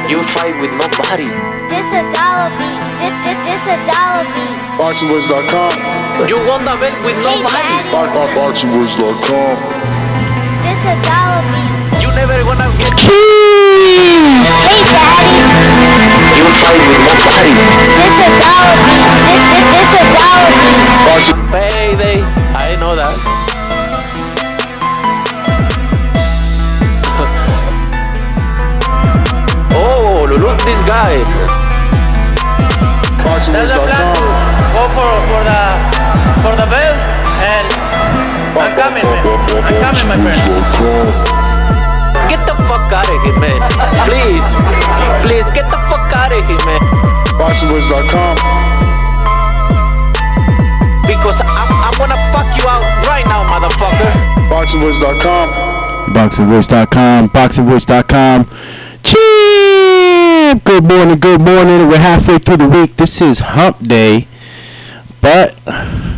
You fight with nobody. This a dollar beat. This a dollar beat. BoxingWords.com. You won the bet with nobody. BoxingWords.com. This a dollar beat. You never gonna get. Hey daddy. You fight with nobody. This a dollar beat. This a dollar beat. Payday. I know that. Oh, look this guy. There's a plan to go for the belt, and I'm coming, man. I'm coming, my friend. Get the fuck out of here, man. Please, get the fuck out of here, man. BoxingWords.com. Because I'm gonna fuck you out right now, motherfucker. BoxingWords.com. BoxingVoice.com. BoxingVoice.com. Cheap. Good morning. We're halfway through the week. This is hump day. But,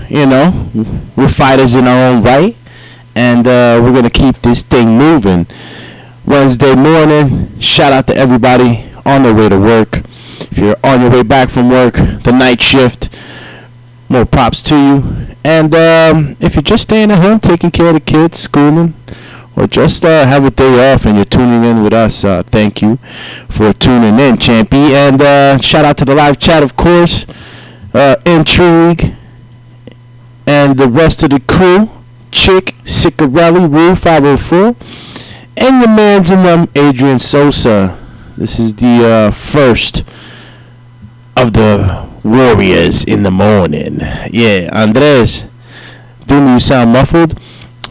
you know, we're fighters in our own right. And we're going to keep this thing moving. Wednesday morning. Shout out to everybody on their way to work. If you're on your way back from work, the night shift, more props to you. And if you're just staying at home, taking care of the kids, schooling, or just have a day off and you're tuning in with us, thank you for tuning in, Champy. And shout out to the live chat, of course, Intrigue, and the rest of the crew, Chick, Ciccarelli, Rue 504, and the man's in them, Adrian Sosa. This is the first of the Warriors in the morning. Yeah, Andres, do you sound muffled?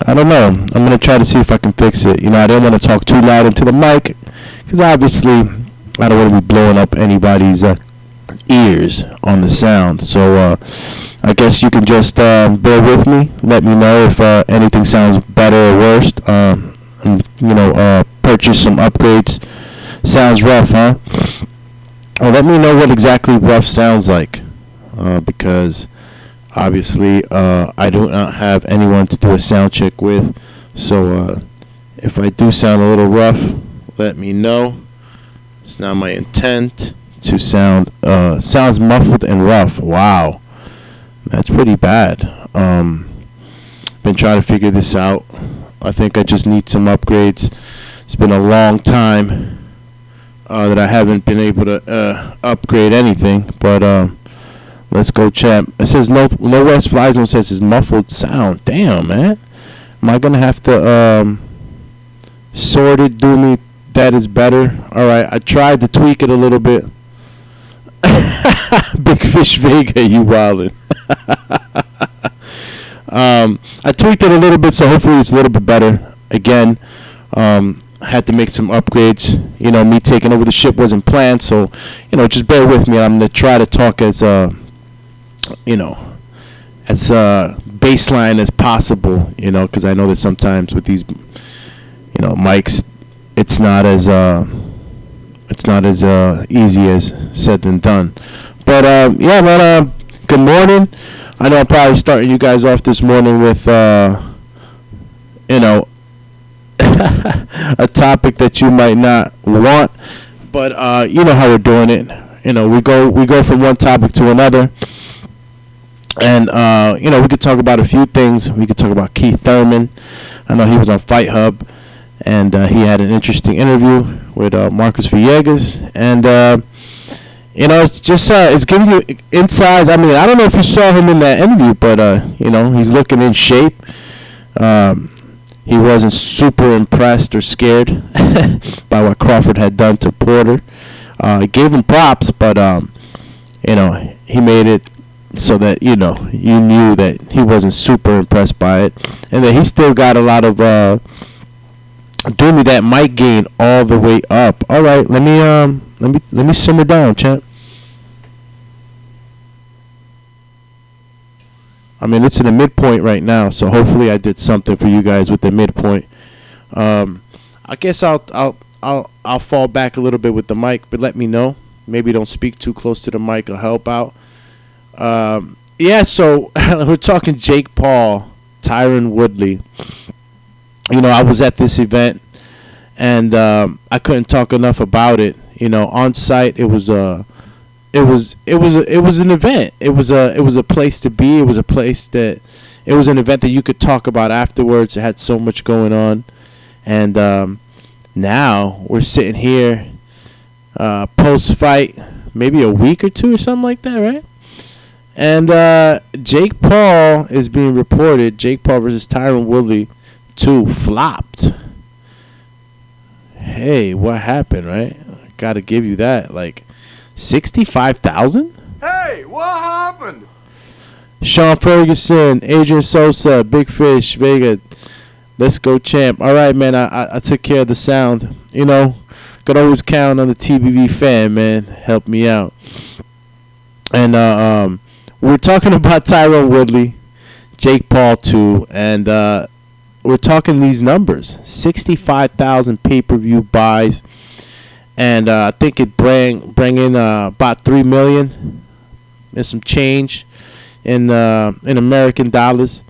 I don't know. I'm going to try to see if I can fix it. You know, I didn't want to talk too loud into the mic because obviously I don't want to be blowing up anybody's ears on the sound. So I guess you can just bear with me. Let me know if anything sounds better or worse. And, you know, purchase some upgrades. Sounds rough, huh? Well, let me know what exactly rough sounds like because obviously I do not have anyone to do a sound check with. So if I do sound a little rough, let me know. It's not my intent to sound sounds muffled and rough. Wow, that's pretty bad. Been trying to figure this out. I think I just need some upgrades. It's been a long time that I haven't been able to upgrade anything, but let's go, champ. It says no West Fly Zone says it's muffled sound. Damn, man. Am I gonna have to sorted do me that is better? All right, I tried to tweak it a little bit. Big Fish Vega, you wildin'. I tweaked it a little bit, so hopefully it's a little bit better. Again, had to make some upgrades. You know, me taking over the ship wasn't planned, so you know, just bear with me. I'm gonna try to talk as you know, as baseline as possible. You know, because I know that sometimes with these, you know, mics, it's not as easy as said than done. But yeah, man. Good morning. I know I'm probably starting you guys off this morning with you know, a topic that you might not want, but you know how we're doing it. You know, we go from one topic to another, and you know, we could talk about a few things. We could talk about Keith Thurman. I know he was on Fight Hub, and he had an interesting interview with Marcus Villegas, and you know, it's just it's giving you insights. I mean, I don't know if you saw him in that interview, but you know, he's looking in shape. He wasn't super impressed or scared by what Crawford had done to Porter. He gave him props, but you know, he made it so that, you know, you knew that he wasn't super impressed by it, and that he still got a lot of doing me that mic gain all the way up. All right, let me simmer down, champ. I mean, it's in the midpoint right now, so hopefully I did something for you guys with the midpoint. I guess I'll fall back a little bit with the mic, but let me know. Maybe don't speak too close to the mic. I'll help out. Yeah, so we're talking Jake Paul, Tyron Woodley. You know, I was at this event, and I couldn't talk enough about it. On site. It was an event. It was a place to be. It was an event that you could talk about afterwards. It had so much going on, and now we're sitting here post fight, maybe a week or two or something like that, right? And Jake Paul is being reported. Jake Paul versus Tyron Woodley 2 flopped. Hey, what happened, right? Got to give you that. Like 65,000? Hey, what happened? Sean Ferguson, Adrian Sosa, Big Fish, Vega. Let's go, champ. All right, man. I took care of the sound. Could always count on the TBV fan, man. Help me out. And we're talking about Tyron Woodley, Jake Paul too, and we're talking these numbers: 65,000 pay-per-view buys, and I think it bring in about $3 million and some change in American dollars.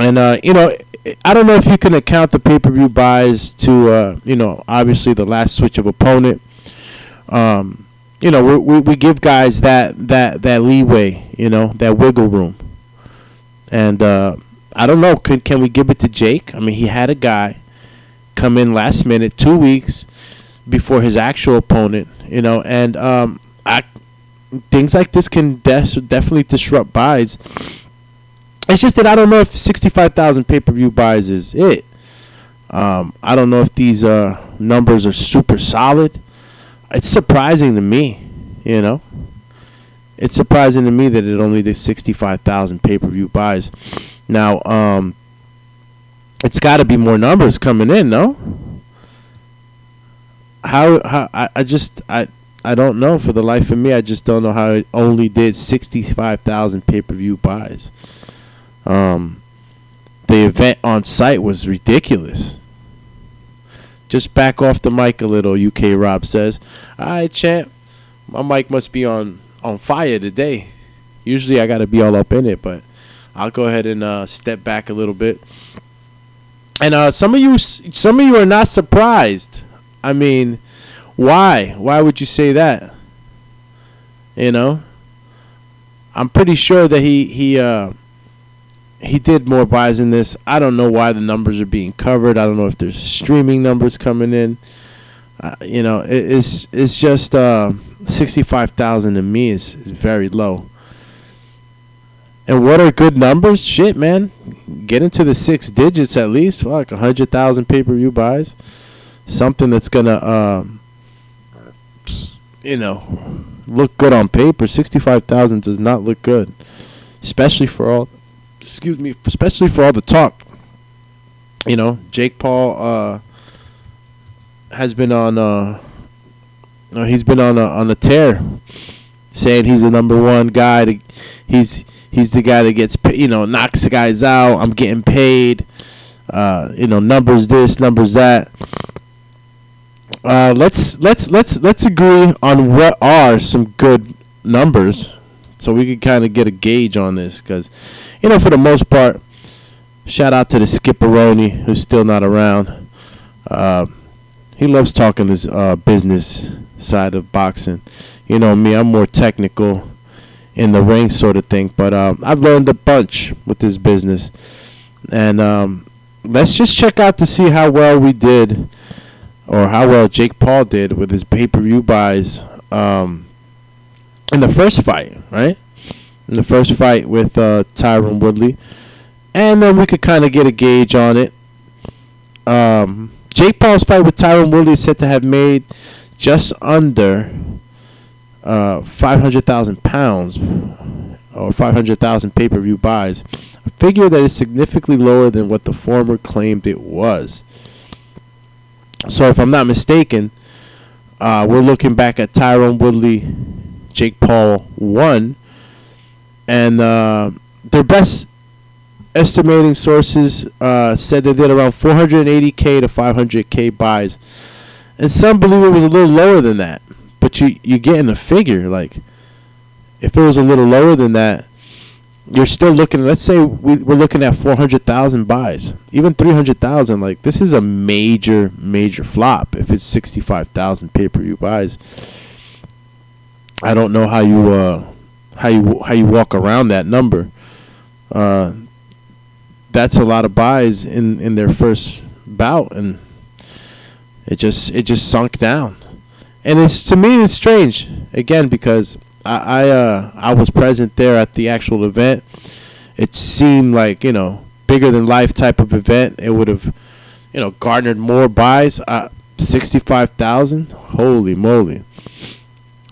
And I don't know if you can account the pay-per-view buys to obviously the last switch of opponent. We give guys that leeway, that wiggle room. And I don't know, can we give it to Jake? I mean, he had a guy come in last minute, 2 weeks before his actual opponent, and things like this can definitely disrupt buys. It's just that I don't know if 65,000 pay-per-view buys is it. I don't know if these numbers are super solid. It's surprising to me, It's surprising to me that it only did 65,000 pay-per-view buys. Now, it's got to be more numbers coming in, no? I don't know for the life of me. I just don't know how it only did 65,000 pay-per-view buys. The event on site was ridiculous. Just back off the mic a little, UK Rob says. All right, champ. My mic must be on fire today. Usually I got to be all up in it, but I'll go ahead and step back a little bit. And some of you are not surprised. I mean, why? Why would you say that? I'm pretty sure that he did more buys than this. I don't know why the numbers are being covered. I don't know if there's streaming numbers coming in. It's just 65,000 to me is very low. And what are good numbers? Shit, man. Get into the 6 digits at least. Like 100,000 pay-per-view buys. Something that's gonna look good on paper. 65,000 does not look good, especially for all the talk. Jake Paul has been on he's been on a tear, saying he's the number one guy. He's the guy that gets knocks the guys out. I'm getting paid. Numbers this, numbers that. Let's agree on what are some good numbers, so we can kind of get a gauge on this. Because, for the most part, shout out to the Skipperoni, who's still not around. He loves talking his business side of boxing. Me, I'm more technical in the ring sort of thing. But I've learned a bunch with this business. And let's just check out to see how well we did, or how well Jake Paul did with his pay-per-view buys in the first fight, right? In the first fight with Tyron Woodley. And then we could kind of get a gauge on it. Jake Paul's fight with Tyron Woodley is said to have made just under 500,000 pounds, or 500,000 pay-per-view buys, a figure that is significantly lower than what the former claimed it was. So if I'm not mistaken, we're looking back at Tyron Woodley, Jake Paul 1, and their best estimating sources said they did around 480K to 500K buys, and some believe it was a little lower than that. But you get in a figure, like, if it was a little lower than that, you're still looking. Let's say we're looking at 400,000 buys, even 300,000. Like, this is a major flop. If it's 65,000 pay-per-view buys, I don't know how you walk around that number. That's a lot of buys in their first bout, and it just sunk down. And to me it's strange again, because I was present there at the actual event. It seemed like, bigger than life type of event. It would have, garnered more buys. 65,000. Holy moly!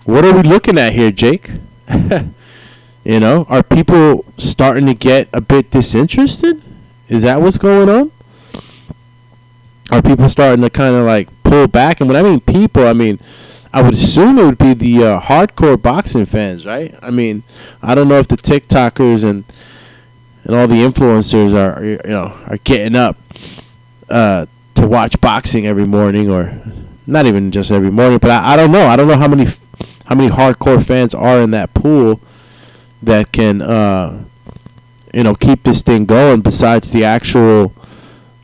What are we looking at here, Jake? Are people starting to get a bit disinterested? Is that what's going on? Are people starting to kind of like pull back? And when I mean people, I mean, I would assume it would be the hardcore boxing fans, right? I mean, I don't know if the TikTokers and all the influencers are getting up to watch boxing every morning, or not even just every morning, but I don't know. I don't know how many hardcore fans are in that pool that can keep this thing going, besides the actual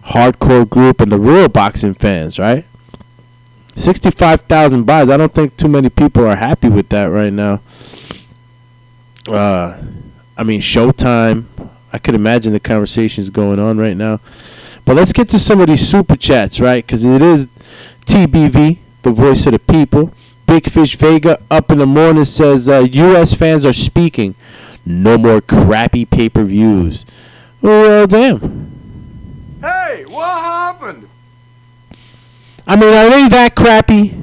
hardcore group and the real boxing fans, right? 65,000 buys. I don't think too many people are happy with that right now. I mean, Showtime. I could imagine the conversations going on right now. But let's get to some of these super chats, right? Because it is TBV, the voice of the people. Big Fish Vega up in the morning says, U.S. fans are speaking. No more crappy pay-per-views. Well, damn. Hey, what happened? I mean, are they that crappy?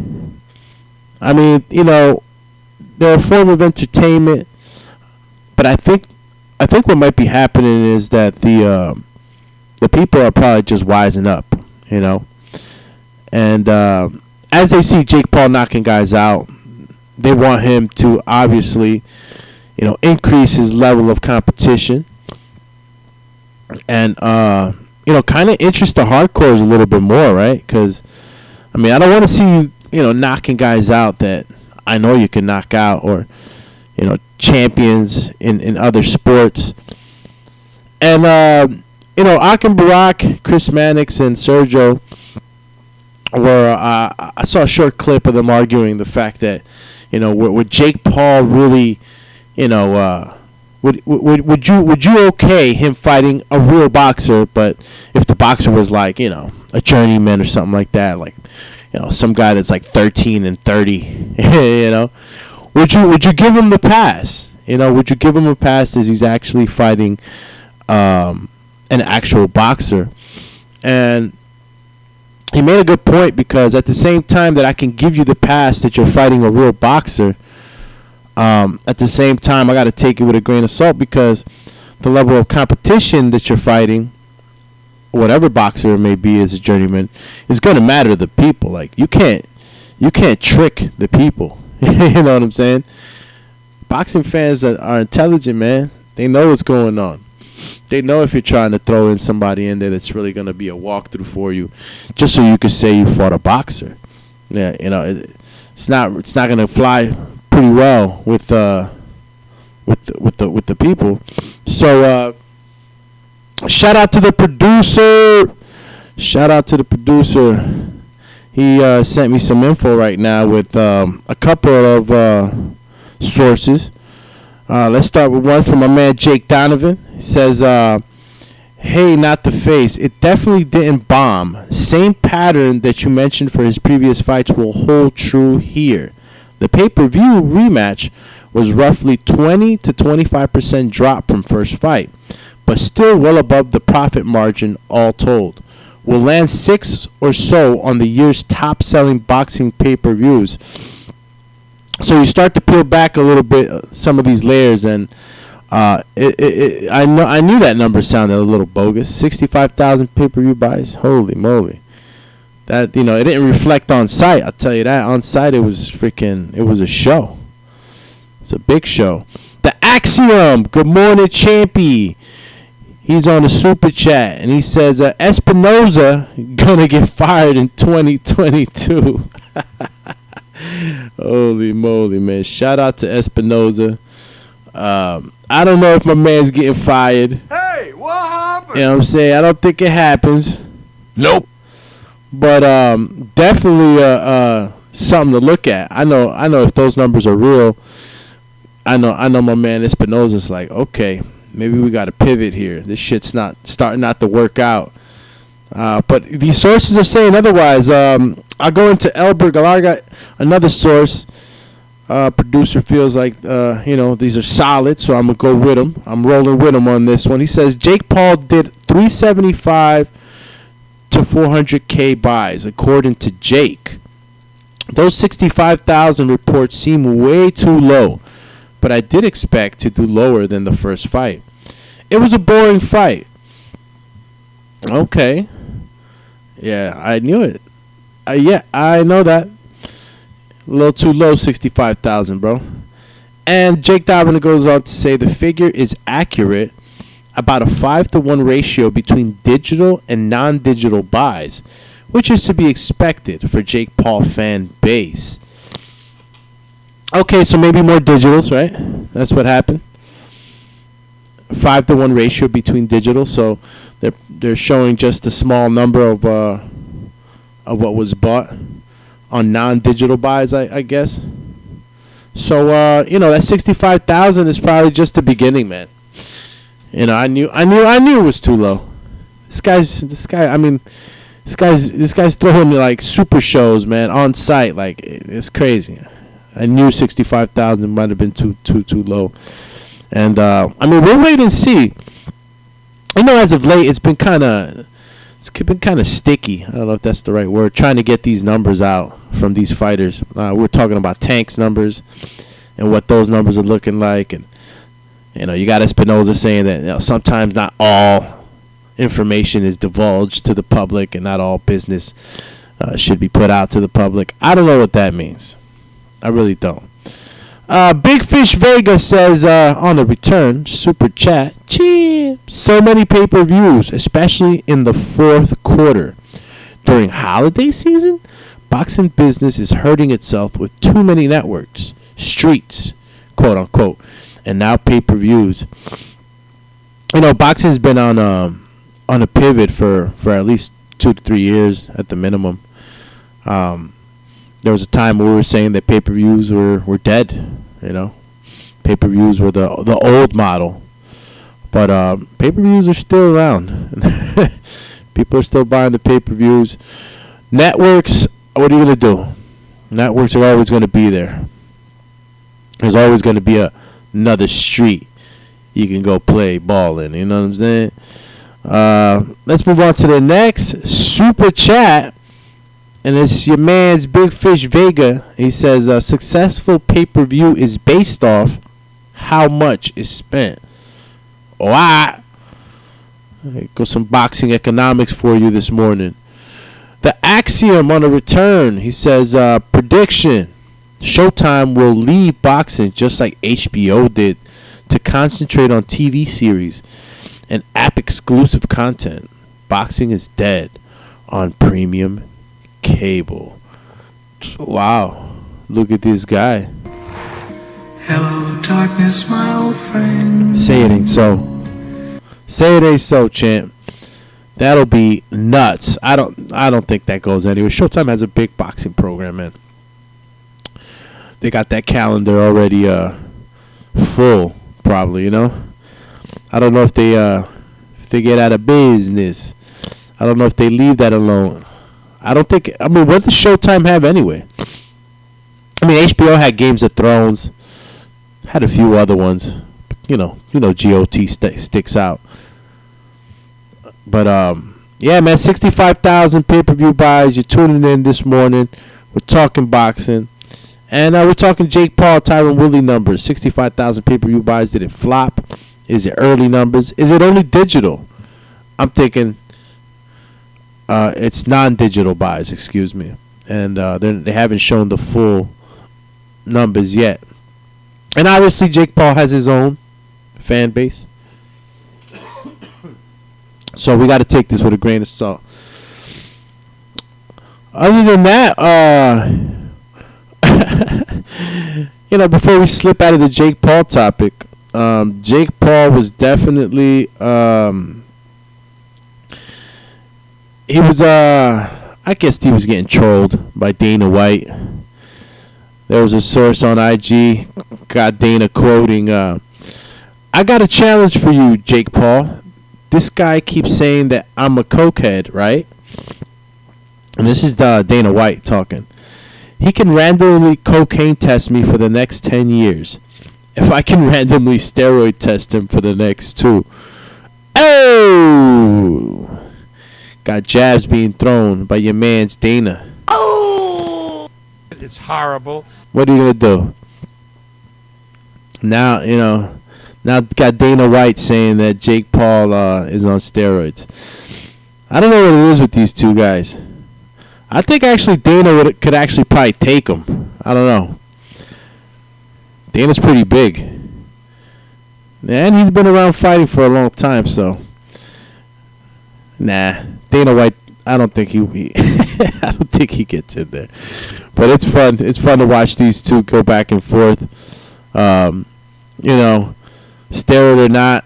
I mean, they're a form of entertainment. But I think what might be happening is that the people are probably just wising up, And as they see Jake Paul knocking guys out, they want him to obviously, increase his level of competition. And, kind of interest the hardcores a little bit more, right? Because, I mean, I don't want to see you, knocking guys out that I know you can knock out, or, champions in other sports. And, Akin Barak, Chris Mannix, and Sergio were, I saw a short clip of them arguing the fact that, would Jake Paul really, would you okay him fighting a real boxer, but if the boxer was like, a journeyman or something like that, like, some guy that's like 13 and 30, would you give him the pass? Would you give him a pass as he's actually fighting an actual boxer? And he made a good point, because at the same time that I can give you the pass that you're fighting a real boxer, at the same time I got to take it with a grain of salt, because the level of competition that you're fighting, whatever boxer it may be as a journeyman, is going to matter to the people. Like, you can't trick the people. You know what I'm saying? Boxing fans are intelligent, man. They know what's going on. They know if you're trying to throw in somebody in there that's really going to be a walkthrough for you, just so you could say you fought a boxer. Yeah, it's not going to fly pretty well with the people. So shout out to the producer. He sent me some info right now with a couple of sources. Let's start with one from my man Jake Donovan. He says, hey, not the face. It definitely didn't bomb. Same pattern that you mentioned for his previous fights will hold true here. The pay-per-view rematch was roughly 20 to 25% drop from first fight, but still well above the profit margin all told. Will land 6 or so on the year's top-selling boxing pay-per-views. So you start to peel back a little bit some of these layers, and I knew that number sounded a little bogus. 65,000 pay-per-view buys. Holy moly! That, it didn't reflect on site. I'll tell you that. On site, it was a show. It's a big show. The Axiom. Good morning, Champy. He's on the super chat, and he says Espinoza gonna get fired in 2022. Holy moly, man. Shout out to Espinoza. I don't know if my man's getting fired. Hey, what happened? You know what I'm saying? I don't think it happens. Nope. But definitely something to look at. I know if those numbers are real. I know my man Espinosa's like, okay, maybe we got to pivot here. This shit's starting not to work out. But these sources are saying otherwise. I'll go into Elbert Galar, got another source. Producer feels like these are solid, so I'm gonna go with him. I'm rolling with him on this one. He says Jake Paul did 375 to 400K buys, according to Jake. Those 65,000 reports seem way too low, but I did expect to do lower than the first fight. It was a boring fight. Okay. Yeah, I knew it. Yeah, I know that. A little too low, 65,000, bro. And Jake Dobbin goes on to say the figure is accurate, about a 5-to-1 ratio between digital and non-digital buys, which is to be expected for Jake Paul fan base. Okay, so maybe more digitals, right? That's what happened. 5-to-1 ratio between digital, so they're showing just a small number of what was bought on non-digital buys, I guess. So that 65,000 is probably just the beginning, man. I knew it was too low. This guy's throwing like super shows, man, on site. Like, it's crazy. I knew 65,000 might have been too low. And we'll wait and see. As of late, it's been kind of sticky. I don't know if that's the right word. Trying to get these numbers out from these fighters. We're talking about Tank's numbers and what those numbers are looking like, and you got Espinosa saying that sometimes not all information is divulged to the public, and not all business should be put out to the public. I don't know what that means. I really don't. Big Fish Vega says on the return super chat, cheap. So many pay-per-views, especially in the fourth quarter. During holiday season, boxing business is hurting itself with too many networks, streets, quote unquote, and now pay-per-views. Boxing's been on a pivot for at least 2 to 3 years at the minimum. There was a time where we were saying that pay-per-views were dead. Pay-per-views were the old model, but pay-per-views are still around. People are still buying the pay-per-views. Networks, what are you gonna do? Networks are always gonna be there. There's always gonna be another street you can go play ball in. You know what I'm saying? Let's move on to the next super chat. And it's your man's Big Fish Vega. He says a successful pay-per-view is based off how much is spent. Alright. Got some boxing economics for you this morning. The Axiom on a return. He says prediction. Showtime will leave boxing just like HBO did to concentrate on TV series and app exclusive content. Boxing is dead on premium cable. Wow, look at this guy. Hello, darkness, my old friend. Say it ain't so. Say it ain't so, champ. That'll be nuts. I don't think that goes anywhere. Showtime has a big boxing program, man. They got that calendar already full, probably. I don't know if they get out of business. I don't know if they leave that alone. What does Showtime have anyway? HBO had Games of Thrones, had a few other ones. GOT sticks out. But yeah, man, 65,000 pay-per-view buys. You're tuning in this morning. We're talking boxing, and we're talking Jake Paul, Tyron Woodley numbers. 65,000 pay-per-view buys. Did it flop? Is it early numbers? Is it only digital? I'm thinking. It's non-digital buys, excuse me, and they haven't shown the full numbers yet. And obviously, Jake Paul has his own fan base, so we got to take this with a grain of salt. Other than that, before we slip out of the Jake Paul topic, Jake Paul was definitely he was I guess he was getting trolled by Dana White. There was a source on IG got Dana quoting, I got a challenge for you, Jake Paul. This guy keeps saying that I'm a cokehead, right? And this is Dana White talking. He can randomly cocaine test me for the next 10 years. If I can randomly steroid test him for the next 2. Oh! Got jabs being thrown by your man's Dana. Oh! It's horrible. What are you going to do? Now, now got Dana White saying that Jake Paul is on steroids. I don't know what it is with these two guys. I think actually Dana could actually probably take him. I don't know. Dana's pretty big. And he's been around fighting for a long time, so. Nah. Dana White, I don't think he I don't think he gets in there. But it's fun. It's fun to watch these two go back and forth. Steroid or not,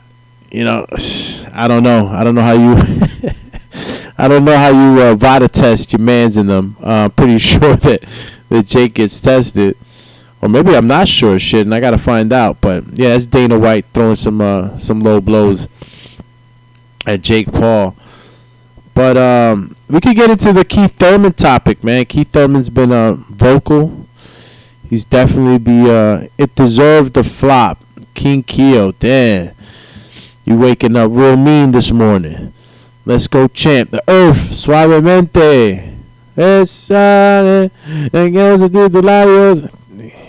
I don't know. I don't know how you I don't know how you VADA test your mans in them. Pretty sure that Jake gets tested. Or maybe I'm not sure shit and I gotta find out. But yeah, it's Dana White throwing some low blows at Jake Paul. But we could get into the Keith Thurman topic, man. Keith Thurman's been vocal. He's definitely it deserved the flop. King Keo, damn. You waking up real mean this morning. Let's go champ. The earth, suavemente.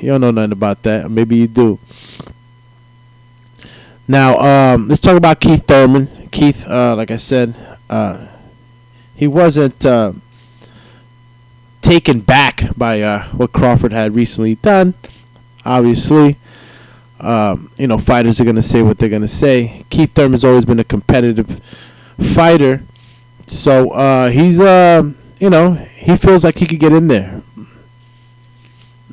You don't know nothing about that. Maybe you do. Now, let's talk about Keith Thurman. Keith, like I said, he wasn't taken back by what Crawford had recently done. Obviously, fighters are going to say what they're going to say. Keith Thurman's always been a competitive fighter. So he's, he feels like he could get in there.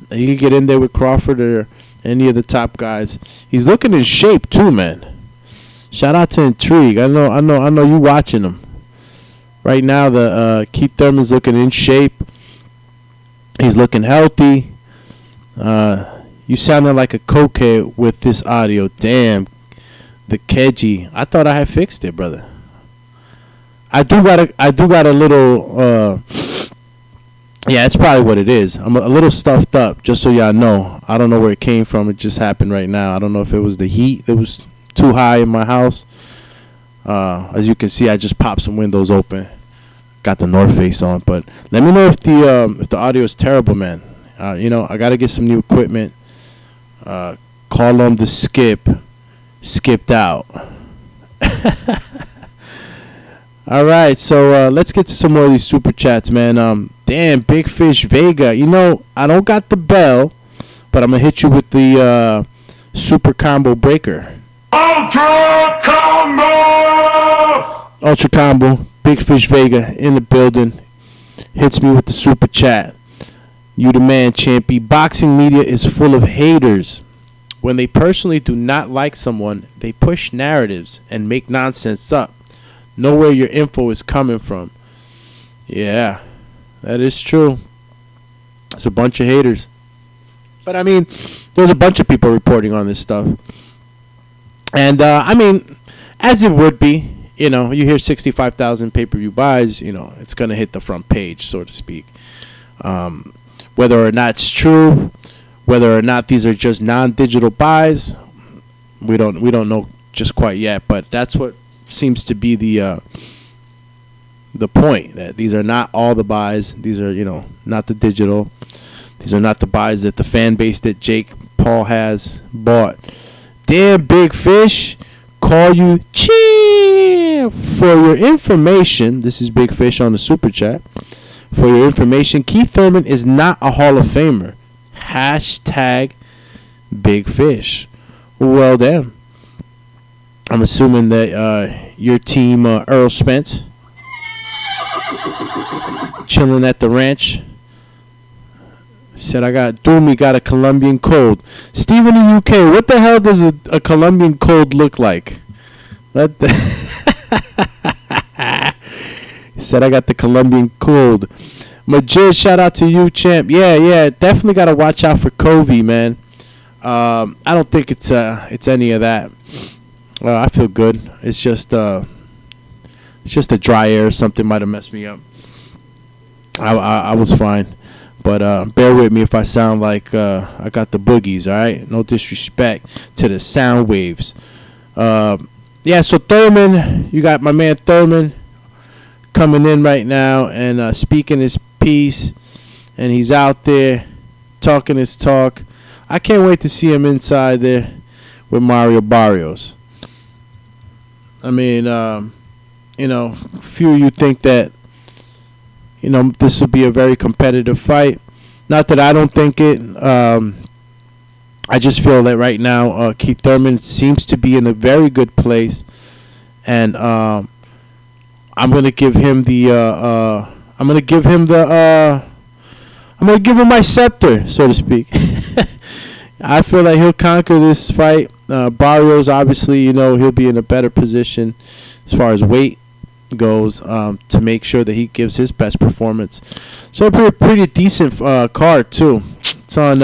He could get in there with Crawford or any of the top guys. He's looking in shape too, man. Shout out to Intrigue. I know you watching him. Right now, the Keith Thurman's looking in shape. He's looking healthy. You sounded like a cokehead with this audio. Damn, the Keji. I thought I had fixed it, brother. I do got a little. Yeah, it's probably what it is. I'm a little stuffed up, just so y'all know. I don't know where it came from. It just happened right now. I don't know if it was the heat that was too high in my house. As you can see, I just popped some windows open. Got the North Face on, but let me know if the audio is terrible, man. I got to get some new equipment. Call them the skipped out. All right, so let's get to some more of these super chats, man. Damn, Big Fish Vega. I don't got the bell, but I'm gonna hit you with the super combo breaker. Ultra combo! Ultra combo. Big Fish Vega in the building. Hits me with the super chat. You the man, Champy. Boxing media is full of haters. When they personally do not like someone, they push narratives and make nonsense up. Know where your info is coming from. Yeah, that is true. It's a bunch of haters. But, I mean, there's a bunch of people reporting on this stuff. And, as it would be, you hear 65,000 pay-per-view buys, it's going to hit the front page, so to speak. Whether or not it's true, whether or not these are just non-digital buys, we don't know just quite yet. But that's what seems to be the point, that these are not all the buys. These are, not the digital. These are not the buys that the fan base that Jake Paul has bought. Damn, Big Fish. Call you cheer for your information. This is Big Fish on the super chat. For your information, Keith Thurman is not a Hall of Famer. Hashtag Big Fish. Well, damn. I'm assuming that your team, Errol Spence, chilling at the ranch, Said I got Doomy got a Colombian cold. Steve in the UK, what the hell does a Colombian cold look like? What the Said I got the Colombian cold. Majid, shout out to you, champ. Yeah, definitely gotta watch out for COVID, man. I don't think it's any of that. I feel good. It's just a dry air or something might have messed me up. I was fine. But bear with me if I sound like I got the boogies, all right? No disrespect to the sound waves. Yeah, so Thurman, you got my man Thurman coming in right now and speaking his piece. And he's out there talking his talk. I can't wait to see him inside there with Mario Barrios. I mean, few of you think that this will be a very competitive fight. Not that I don't think it. I just feel that right now Keith Thurman seems to be in a very good place, and I'm gonna give him my scepter, so to speak. I feel like he'll conquer this fight. Barrios, obviously, he'll be in a better position as far as weight goes to make sure that he gives his best performance. So a pretty decent card too. It's on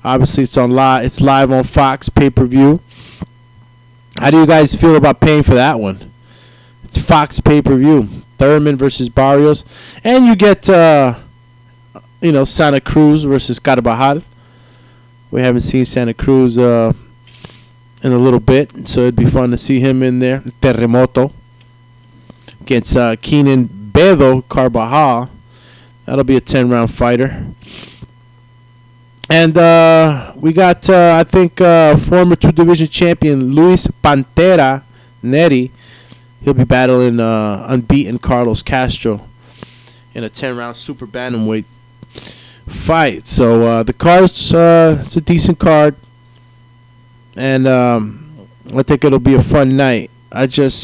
obviously it's live on Fox pay-per-view. How do you guys feel about paying for that one? It's Fox pay-per-view. Thurman versus Barrios, and you get Santa Cruz versus Carvajal. We haven't seen Santa Cruz in a little bit, so it'd be fun to see him in there. Terremoto against Keenan Bedo Carvajal. That'll be a 10-round fighter. And we got, I think, former two-division champion Luis Pantera Neri. He'll be battling unbeaten Carlos Castro in a 10-round super bantamweight fight. So the card's it's a decent card, and I think it'll be a fun night. I just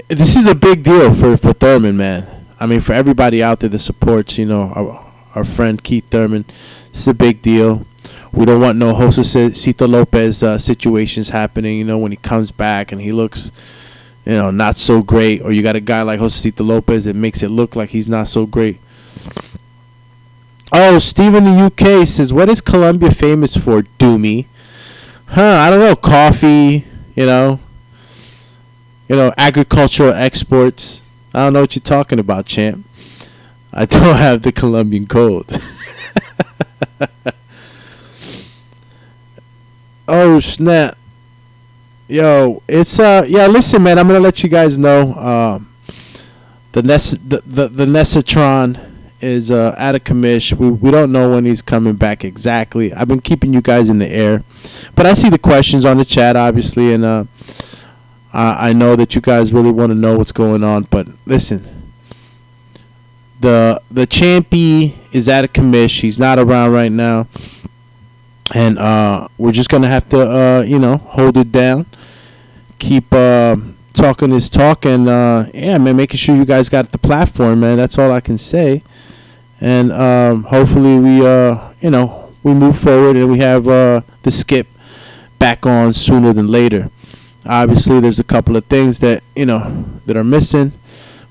this is a big deal for Thurman, man. I mean, for everybody out there that supports our friend Keith Thurman, this is a big deal. We don't want no Josecito Lopez situations happening. When he comes back and he looks not so great, or you got a guy like Josecito Lopez that makes it look like he's not so great. Oh, Steve in the UK says, what is Colombia famous for, Doomy? I don't know. Coffee, agricultural exports. I don't know what you're talking about, champ. I don't have the Colombian cold. Oh, snap. Yo, it's listen, man, I'm going to let you guys know the Nesatron is out of commission. We don't know when he's coming back exactly. I've been keeping you guys in the air, but I see the questions on the chat, obviously, and I know that you guys really want to know what's going on. But listen, the champy is out of commission. He's not around right now, and we're just gonna have to hold it down, keep talking his talk, and man, making sure you guys got the platform, man. That's all I can say. And hopefully we move forward and we have the skip back on sooner than later. Obviously, there's a couple of things that that are missing,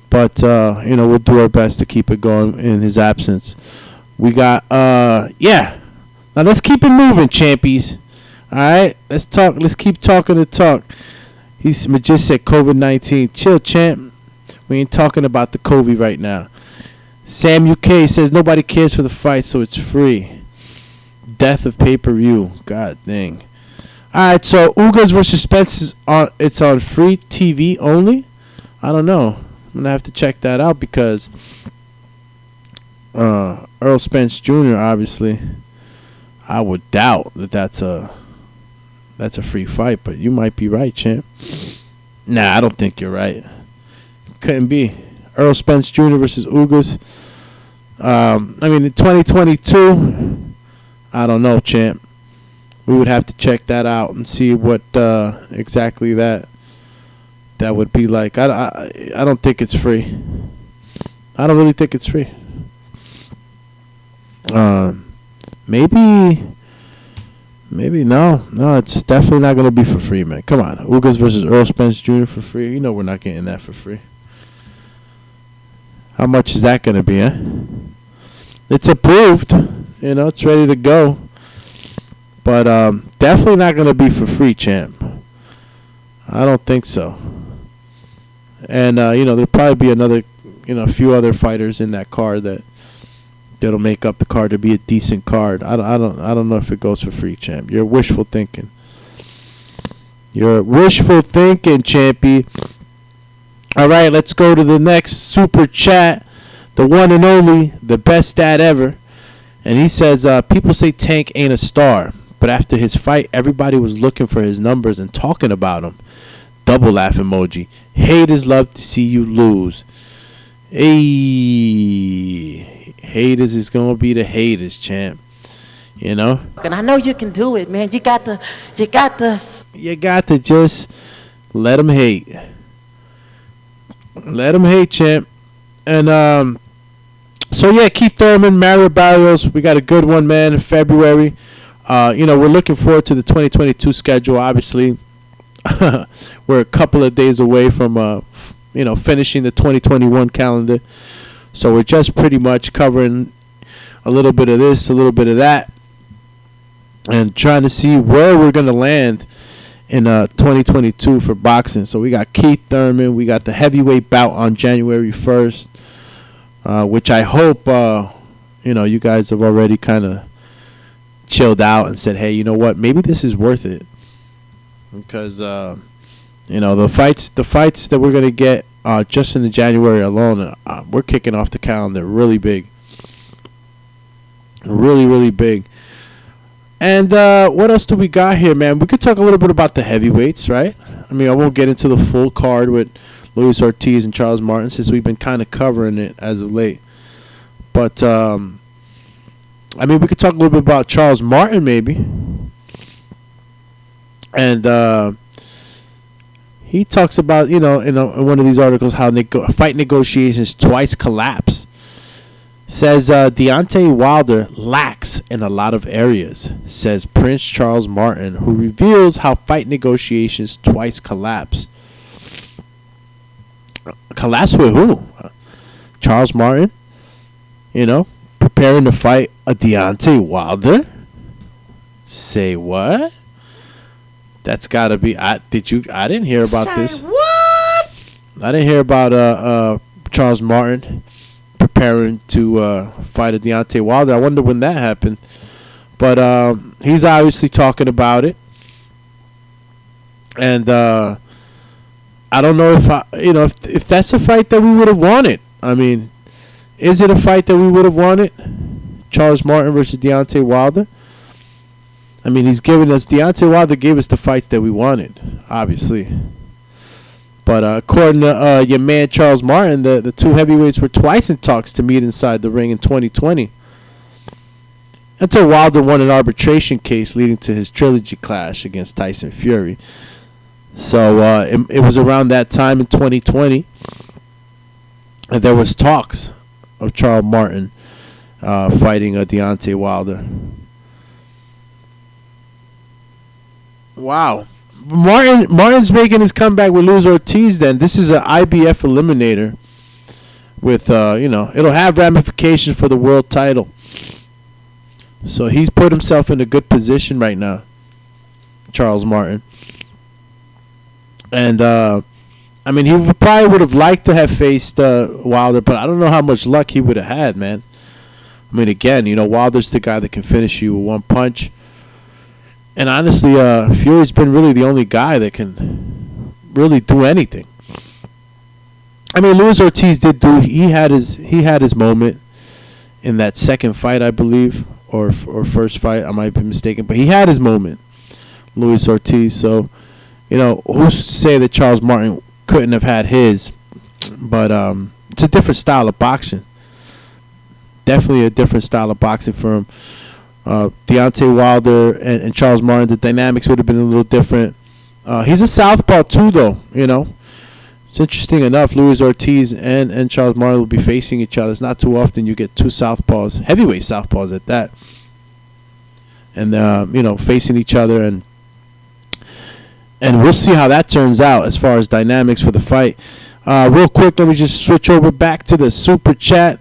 but we'll do our best to keep it going in his absence. We got Now let's keep it moving, champies. All right, let's talk. Let's keep talking the talk. He's just said COVID-19. Chill, champ. We ain't talking about the COVID right now. Sam UK says nobody cares for the fight, so it's free. Death of pay-per-view. God dang. All right, so Ugas versus Spence is on. It's on free TV only. I don't know. I'm gonna have to check that out because Errol Spence Jr. Obviously, I would doubt that that's a free fight, but you might be right, champ. Nah, I don't think you're right. Couldn't be. Errol Spence Jr. versus Ugas. In 2022, I don't know, champ. We would have to check that out and see what exactly that would be like. I don't think it's free. I don't really think it's free. Maybe no. It's definitely not gonna be for free, man. Come on, Ugas versus Errol Spence Jr. for free. You know we're not getting that for free. How much is that gonna be, huh? It's approved. It's ready to go. But definitely not gonna be for free, champ. I don't think so. And there'll probably be another, a few other fighters in that card that'll make up the card to be a decent card. I don't know if it goes for free, champ. You're wishful thinking. Champy. All right, let's go to the next super chat. The one and only, the best stat ever. And he says, people say Tank ain't a star, but after his fight, everybody was looking for his numbers and talking about him. Double laugh emoji. Haters love to see you lose. Hey, haters is gonna be the haters, champ. And I know you can do it, man. You got to just let them hate. Let them hate, champ. And so yeah, Keith Thurman, Mario Barrios, we got a good one, man, in February. We're looking forward to the 2022 schedule. Obviously, we're a couple of days away from finishing the 2021 calendar. So we're just pretty much covering a little bit of this, a little bit of that, and trying to see where we're going to land in 2022 for boxing. So we got Keith Thurman. We got the heavyweight bout on January 1st, which I hope, you guys have already kind of chilled out and said, hey, you know what? Maybe this is worth it. Because, the fights that we're going to get just in the January alone, we're kicking off the calendar really big. Really, really big. And what else do we got here, man? We could talk a little bit about the heavyweights, right? I mean, I won't get into the full card with Luis Ortiz and Charles Martin since we've been kind of covering it as of late. But, we could talk a little bit about Charles Martin maybe. And he talks about, in one of these articles how fight negotiations twice collapse. Says Deontay Wilder lacks in a lot of areas, says Prince Charles Martin, who reveals how fight negotiations twice collapse. Collapse with who? Charles Martin, preparing to fight a Deontay Wilder? Say what? That's got to be. I didn't hear about this. What? I didn't hear about Charles Martin preparing to fight a Deontay Wilder. I wonder when that happened. But he's obviously talking about it. And I don't know if that's a fight that we would have wanted. I mean, is it a fight that we would have wanted? Charles Martin versus Deontay Wilder? I mean, Deontay Wilder gave us the fights that we wanted, obviously. But according to your man Charles Martin, the two heavyweights were twice in talks to meet inside the ring in 2020. Until Wilder won an arbitration case leading to his trilogy clash against Tyson Fury. So it was around that time in 2020 and there was talks of Charles Martin fighting a Deontay Wilder. Wow. Martin's making his comeback with Luis Ortiz then. This is an IBF eliminator with, it'll have ramifications for the world title. So he's put himself in a good position right now, Charles Martin. And, he probably would have liked to have faced Wilder, but I don't know how much luck he would have had, man. I mean, again, Wilder's the guy that can finish you with one punch. And honestly, Fury's been really the only guy that can really do anything. I mean, Luis Ortiz he had his moment in that second fight, I believe, or first fight. I might be mistaken, but he had his moment, Luis Ortiz. So, who's to say that Charles Martin couldn't have had his? But it's a different style of boxing. Definitely a different style of boxing for him. Deontay Wilder and Charles Martin, the dynamics would have been a little different. He's a southpaw too, though, It's interesting enough, Luis Ortiz and Charles Martin will be facing each other. It's not too often you get two southpaws, heavyweight southpaws at that, and facing each other, and we'll see how that turns out as far as dynamics for the fight. Real quick, let me just switch over back to the super chat.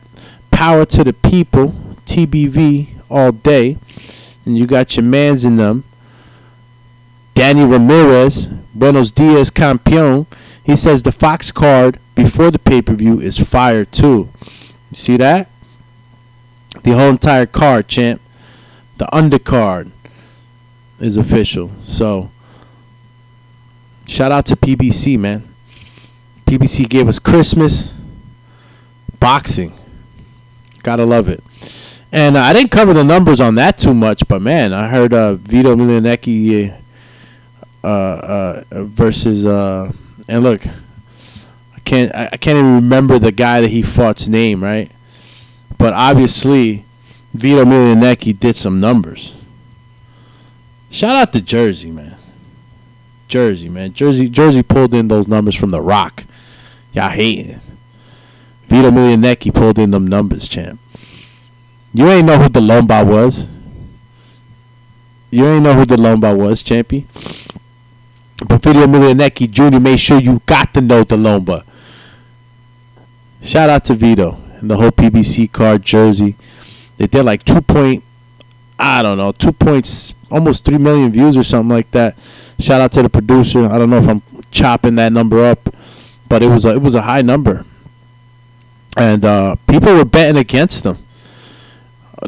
Power to the people, TBV all day, and you got your mans in them. Danny Ramirez, Buenos Dias Campeón. He says the Fox card before the pay-per-view is fire too. You see that? The whole entire card, champ. The undercard is official. So, shout out to PBC, man. PBC gave us Christmas boxing. Gotta love it. And I didn't cover the numbers on that too much, but man, I heard Vito Milanecki versus and look, I can't even remember the guy that he fought's name, right? But obviously, Vito Milanecki did some numbers. Shout out to Jersey, man. Jersey pulled in those numbers from The Rock. Y'all hating. Vito Milanecki pulled in them numbers, champ. You ain't know who the Lomba was. Champy. But Vito Milanecki Jr. made sure you got to know the Lomba. Shout out to Vito and the whole PBC card Jersey. They did like almost 3 million views or something like that. Shout out to the producer. I don't know if I'm chopping that number up, but it was a high number. And people were betting against them.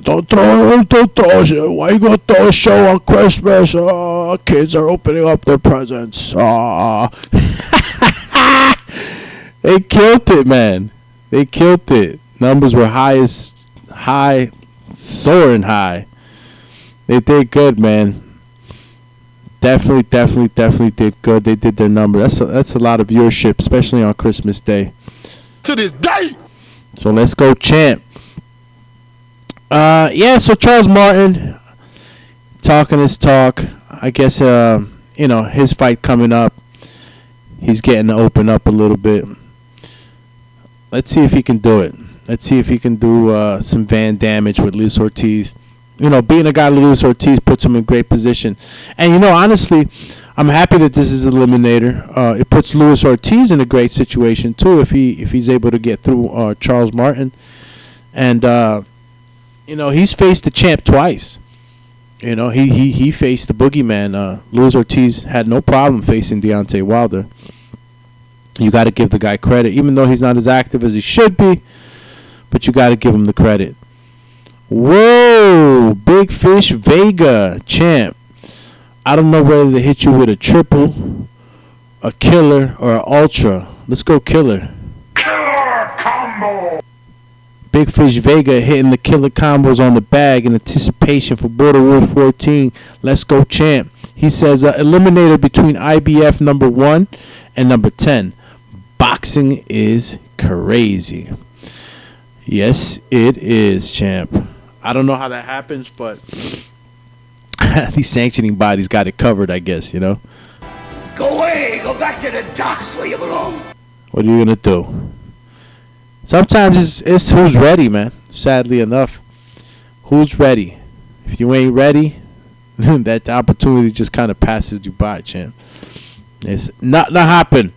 Don't throw why you gonna throw a show on Christmas? Kids are opening up their presents. They killed it, man. They killed it. Numbers were soaring high. They did good, man. Definitely did good. They did their number. That's a lot of viewership, especially on Christmas Day. To this day. So let's go, champ. So Charles Martin talking his talk. I guess his fight coming up. He's getting to open up a little bit. Let's see if he can do it. Let's see if he can do some van damage with Luis Ortiz. Being a guy like Luis Ortiz puts him in great position. And honestly, I'm happy that this is eliminator. It puts Luis Ortiz in a great situation too if he's able to get through Charles Martin. And he's faced the champ twice. He faced the boogeyman. Luis Ortiz had no problem facing Deontay Wilder. You got to give the guy credit, even though he's not as active as he should be. But you got to give him the credit. Whoa, Big Fish Vega, champ. I don't know whether they hit you with a triple, a killer, or an ultra. Let's go killer. Killer combo. Big Fish Vega hitting the killer combos on the bag in anticipation for Border War 14. Let's go, champ. He says eliminator between IBF number 1 and number 10. Boxing is crazy. Yes, it is, champ. I don't know how that happens, but these sanctioning bodies got it covered, I guess, Go away. Go back to the docks where you belong. What are you going to do? Sometimes it's who's ready, man. Sadly enough. Who's ready? If you ain't ready, that opportunity just kind of passes you by, champ. It's not happen.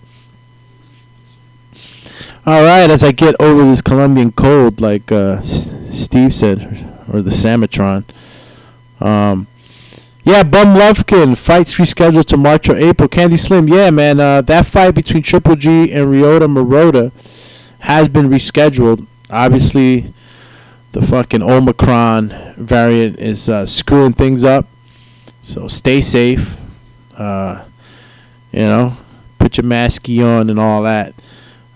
All right, as I get over this Colombian cold, like Steve said, or the Samatron. Bum Lufkin, fights rescheduled to March or April. Candy Slim, yeah, man. That fight between Triple G and Ryota Marotta has been rescheduled. Obviously, the fucking Omicron variant is screwing things up. So stay safe. Put your masky on and all that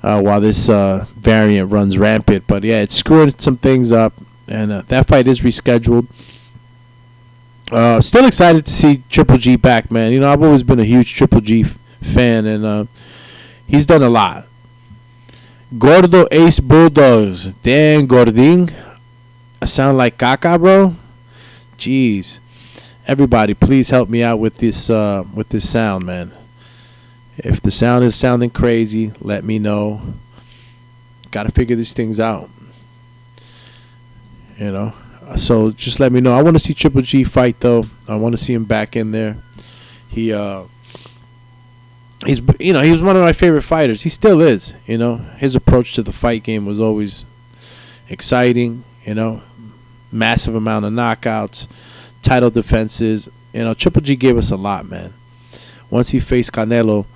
while this variant runs rampant. But yeah, it's screwing some things up, and that fight is rescheduled. Still excited to see Triple G back, man. I've always been a huge Triple G fan, and he's done a lot. Gordo Ace Bulldogs. Dan Gording. I sound like caca, bro? Jeez. Everybody, please help me out with this sound, man. If the sound is sounding crazy, let me know. Got to figure these things out. You know, so just let me know. I want to see Triple G fight though. I want to see him back in there. He's he was one of my favorite fighters. He still is. You know, his approach to the fight game was always exciting. You know, massive amount of knockouts, title defenses. You know, Triple G gave us a lot, man. Once he faced Canelo,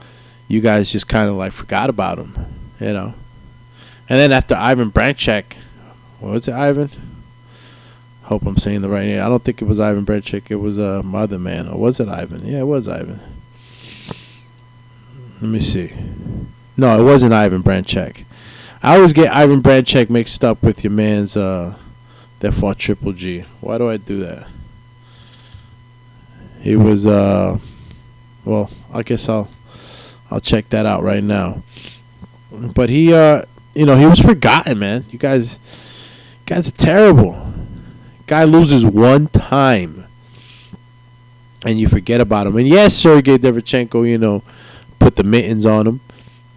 you guys just kind of like forgot about him. You know, and then after Ivan Branchek, what was it, Ivan? Hope I'm saying the right name. I don't think it was Ivan Branchek. It was my other man. Or was it Ivan? Yeah, it was Ivan. Let me see. No, it wasn't Ivan Branchek. I always get Ivan Branchek mixed up with your man's that fought Triple G. Why do I do that? He was well, I guess I'll check that out right now. But he he was forgotten, man. You guys are terrible. Guy loses one time and you forget about him. And yes, Sergey Derevchenko, put the mittens on him,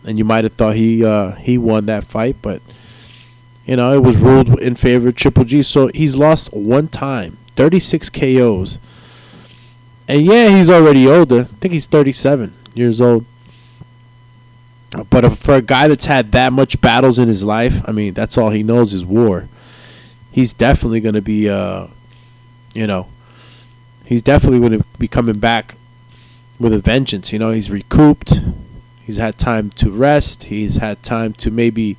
and you might have thought he won that fight, but it was ruled in favor of Triple G. So he's lost one time, 36 KOs. And yeah, he's already older. I think he's 37 years old. But for a guy that's had that much battles in his life, I mean, that's all he knows is war. He's definitely going to be, he's definitely going to be coming back with a vengeance. He's recouped. He's had time to rest. He's had time to maybe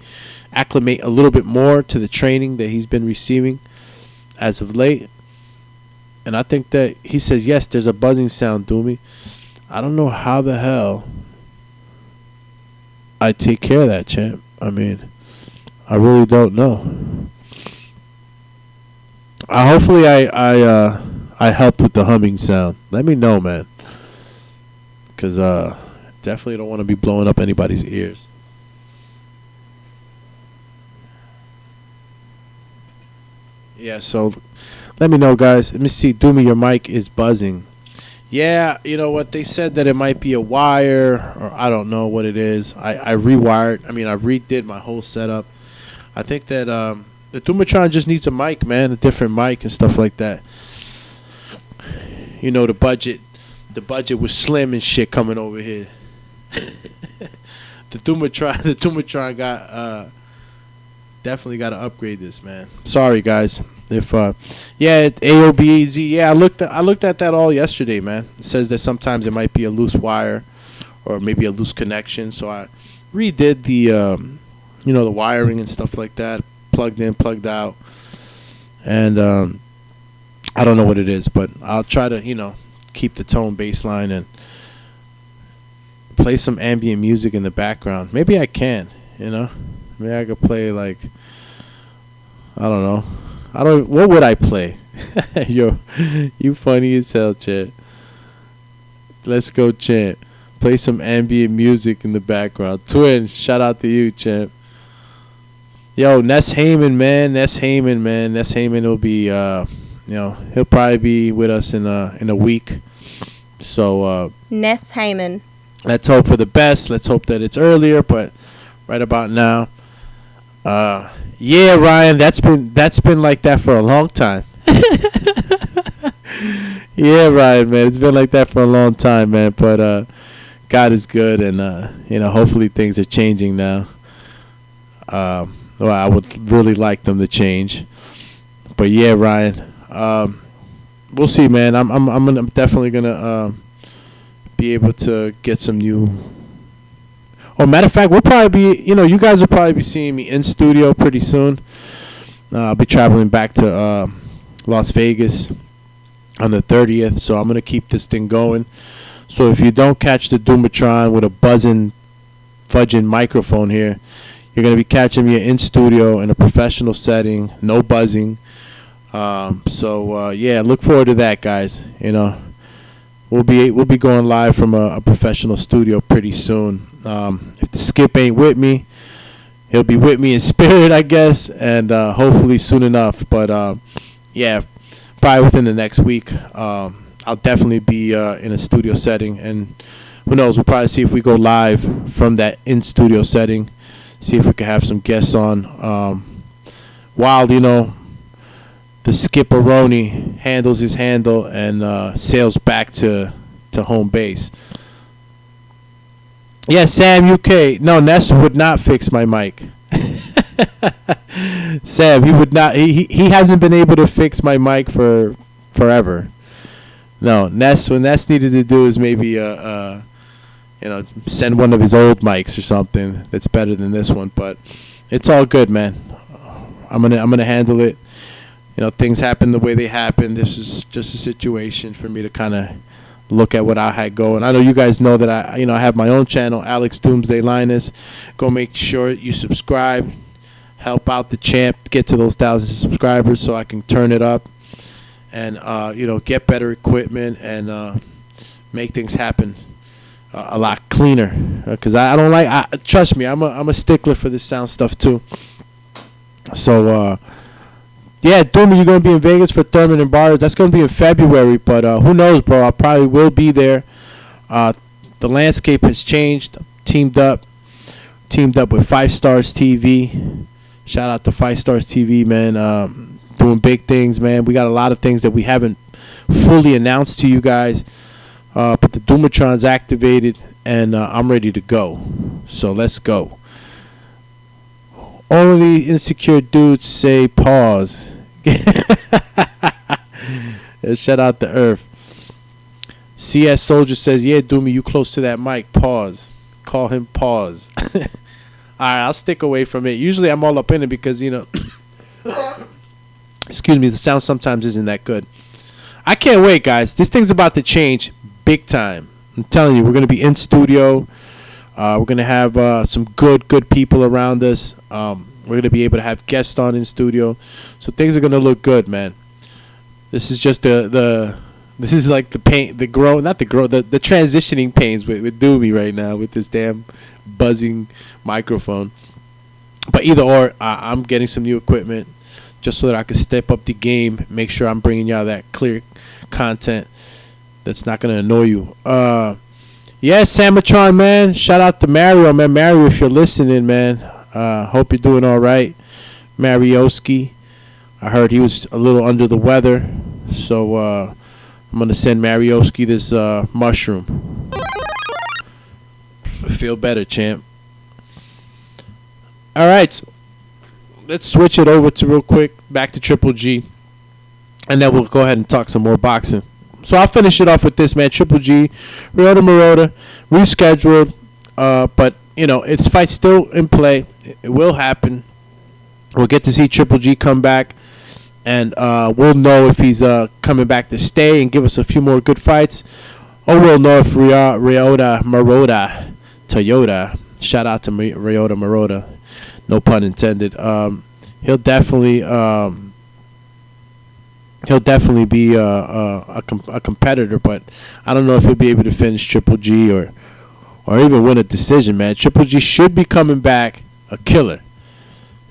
acclimate a little bit more to the training that he's been receiving as of late. And I think that he says, yes, there's a buzzing sound, Doomy. I don't know how the hell I take care of that, champ. I mean, I really don't know. Hopefully I helped with the humming sound. Let me know, man. Because definitely don't want to be blowing up anybody's ears. Yeah, so let me know, guys. Let me see. Doomy, your mic is buzzing. Yeah, you know what? They said that it might be a wire, or I don't know what it is. I rewired. I mean, I redid my whole setup. I think that the Dumatron just needs a mic, man, a different mic and stuff like that. The budget was slim and shit coming over here. the Dumatron got definitely got to upgrade this, man. Sorry, guys. If AOBZ, yeah, I looked at that all yesterday, man. It says that sometimes it might be a loose wire or maybe a loose connection, so I redid the the wiring and stuff like that, plugged in, plugged out, and I don't know what it is, but I'll try to keep the tone baseline and play some ambient music in the background. Maybe I can, maybe I could play like, I don't know. What would I play? Yo, you funny as hell, Chad. Let's go, champ. Play some ambient music in the background. Twin, shout out to you, champ. Yo, Ness Heyman, man. Ness Heyman will be, he'll probably be with us in a week. So Ness Heyman. Let's hope for the best. Let's hope that it's earlier, but right about now. Yeah, Ryan, that's been like that for a long time. Yeah, Ryan, man, it's been like that for a long time, man. But God is good, and hopefully things are changing now. Well, I would really like them to change, but yeah, Ryan, we'll see, man. I'm definitely gonna be able to get some new. Oh, matter of fact, we'll probably be, you guys will probably be seeing me in studio pretty soon. I'll be traveling back to Las Vegas on the 30th, so I'm gonna keep this thing going. So if you don't catch the Dumatron with a buzzing, fudging microphone here, you're going to be catching me in studio in a professional setting, no buzzing. Yeah, look forward to that, guys. We'll be going live from a professional studio pretty soon. If the Skip ain't with me, he'll be with me in spirit, I guess, and hopefully soon enough. But yeah, probably within the next week, I'll definitely be in a studio setting, and who knows? We'll probably see if we go live from that in-studio setting. See if we can have some guests on. While, the Skipperoni handles his handle and sails back to home base. Yeah, Sam UK. No, Ness would not fix my mic. Sam, he would not. He hasn't been able to fix my mic for forever. No, Ness. What Ness needed to do is maybe send one of his old mics or something that's better than this one. But it's all good, man. I'm gonna handle it. Things happen the way they happen. This is just a situation for me to kind of look at what I had going. I know you guys know that I have my own channel, Alex Doomsday Linus. Go make sure you subscribe. Help out the champ, get to those 1,000 subscribers so I can turn it up and get better equipment and make things happen a lot cleaner. Because I don't like. Trust me, I'm a stickler for this sound stuff too. So yeah, Doomy, you're gonna be in Vegas for Thurman and Bars. That's gonna be in February, but who knows, bro? I probably will be there. The landscape has changed. Teamed up with 5 Stars TV. Shout out to 5 Stars TV, man. Doing big things, man. We got a lot of things that we haven't fully announced to you guys. But the Doomatron's activated, and I'm ready to go. So let's go. Only insecure dudes say pause. Shout out to Earth. CS Soldier says, yeah, Doomy, you close to that mic. Pause. Call him pause. Alright, I'll stick away from it. Usually I'm all up in it because, excuse me, the sound sometimes isn't that good. I can't wait, guys. This thing's about to change big time. I'm telling you, we're going to be in studio. We're going to have some good people around us. We're going to be able to have guests on in studio. So things are going to look good, man. This is just this is like the pain, the transitioning pains with Doomy right now with this damn buzzing microphone. But either or, I'm getting some new equipment just so that I can step up the game, make sure I'm bringing y'all that clear content that's not going to annoy you. Yeah, Samatron, man. Shout out to Mario, man. Mario, if you're listening, man. Hope you're doing all right. Marioski. I heard he was a little under the weather. So I'm going to send Marioski this mushroom. Feel better, champ. All right. So let's switch it over to real quick. Back to Triple G. And then we'll go ahead and talk some more boxing. So I'll finish it off with this, man. Triple G, Ryota Maroda, rescheduled. But, its fight's still in play. It will happen. We'll get to see Triple G come back. And we'll know if he's coming back to stay and give us a few more good fights. Or we'll know if Ryota Maroda, Toyota, shout out to Ryota Maroda, no pun intended. He'll definitely be a competitor, but I don't know if he'll be able to finish Triple G or even win a decision, man. Triple G should be coming back a killer,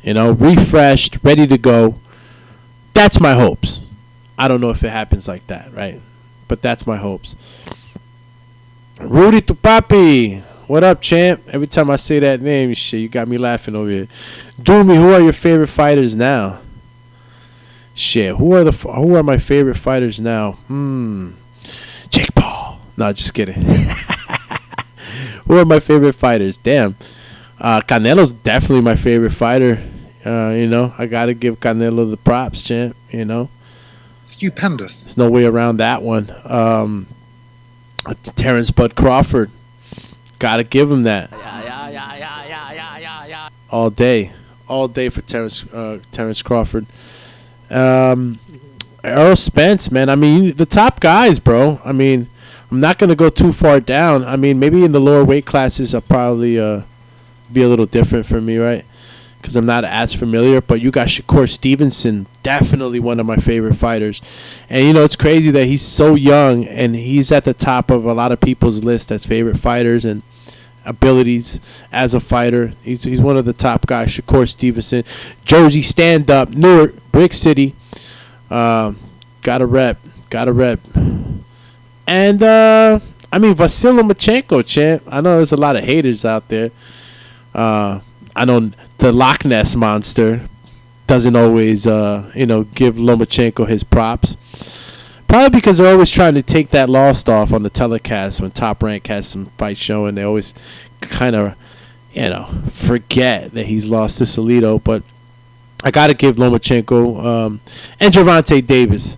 refreshed, ready to go. That's my hopes. I don't know if it happens like that, right? But that's my hopes. Rudy Tupapi, what up, champ? Every time I say that name, shit, you got me laughing over here. Doomy, who are your favorite fighters now? Shit, who are my favorite fighters now? Jake Paul. No, just kidding. Who are my favorite fighters? Damn. Canelo's definitely my favorite fighter. I gotta give Canelo the props, champ. Stupendous. There's no way around that one. Terrence Bud Crawford. Gotta give him that. Yeah. All day for Terrence Crawford. Errol Spence, man. I mean, the top guys, bro. I mean, I'm not gonna go too far down. I mean, maybe in the lower weight classes, I'll probably be a little different for me, right? Because I'm not as familiar. But you got Shakur Stevenson, definitely one of my favorite fighters. And it's crazy that he's so young and he's at the top of a lot of people's list as favorite fighters and abilities as a fighter. He's one of the top guys. Shakur Stevenson, Jersey stand up, Newark, Brick City. Gotta rep. And I mean, Vasyl Lomachenko, champ. I know there's a lot of haters out there. I know the Loch Ness Monster doesn't always, give Lomachenko his props. Probably because they're always trying to take that loss off on the telecast when Top Rank has some fight showing. They always kind of, forget that he's lost to Salido. But I got to give Lomachenko and Gervonta Davis.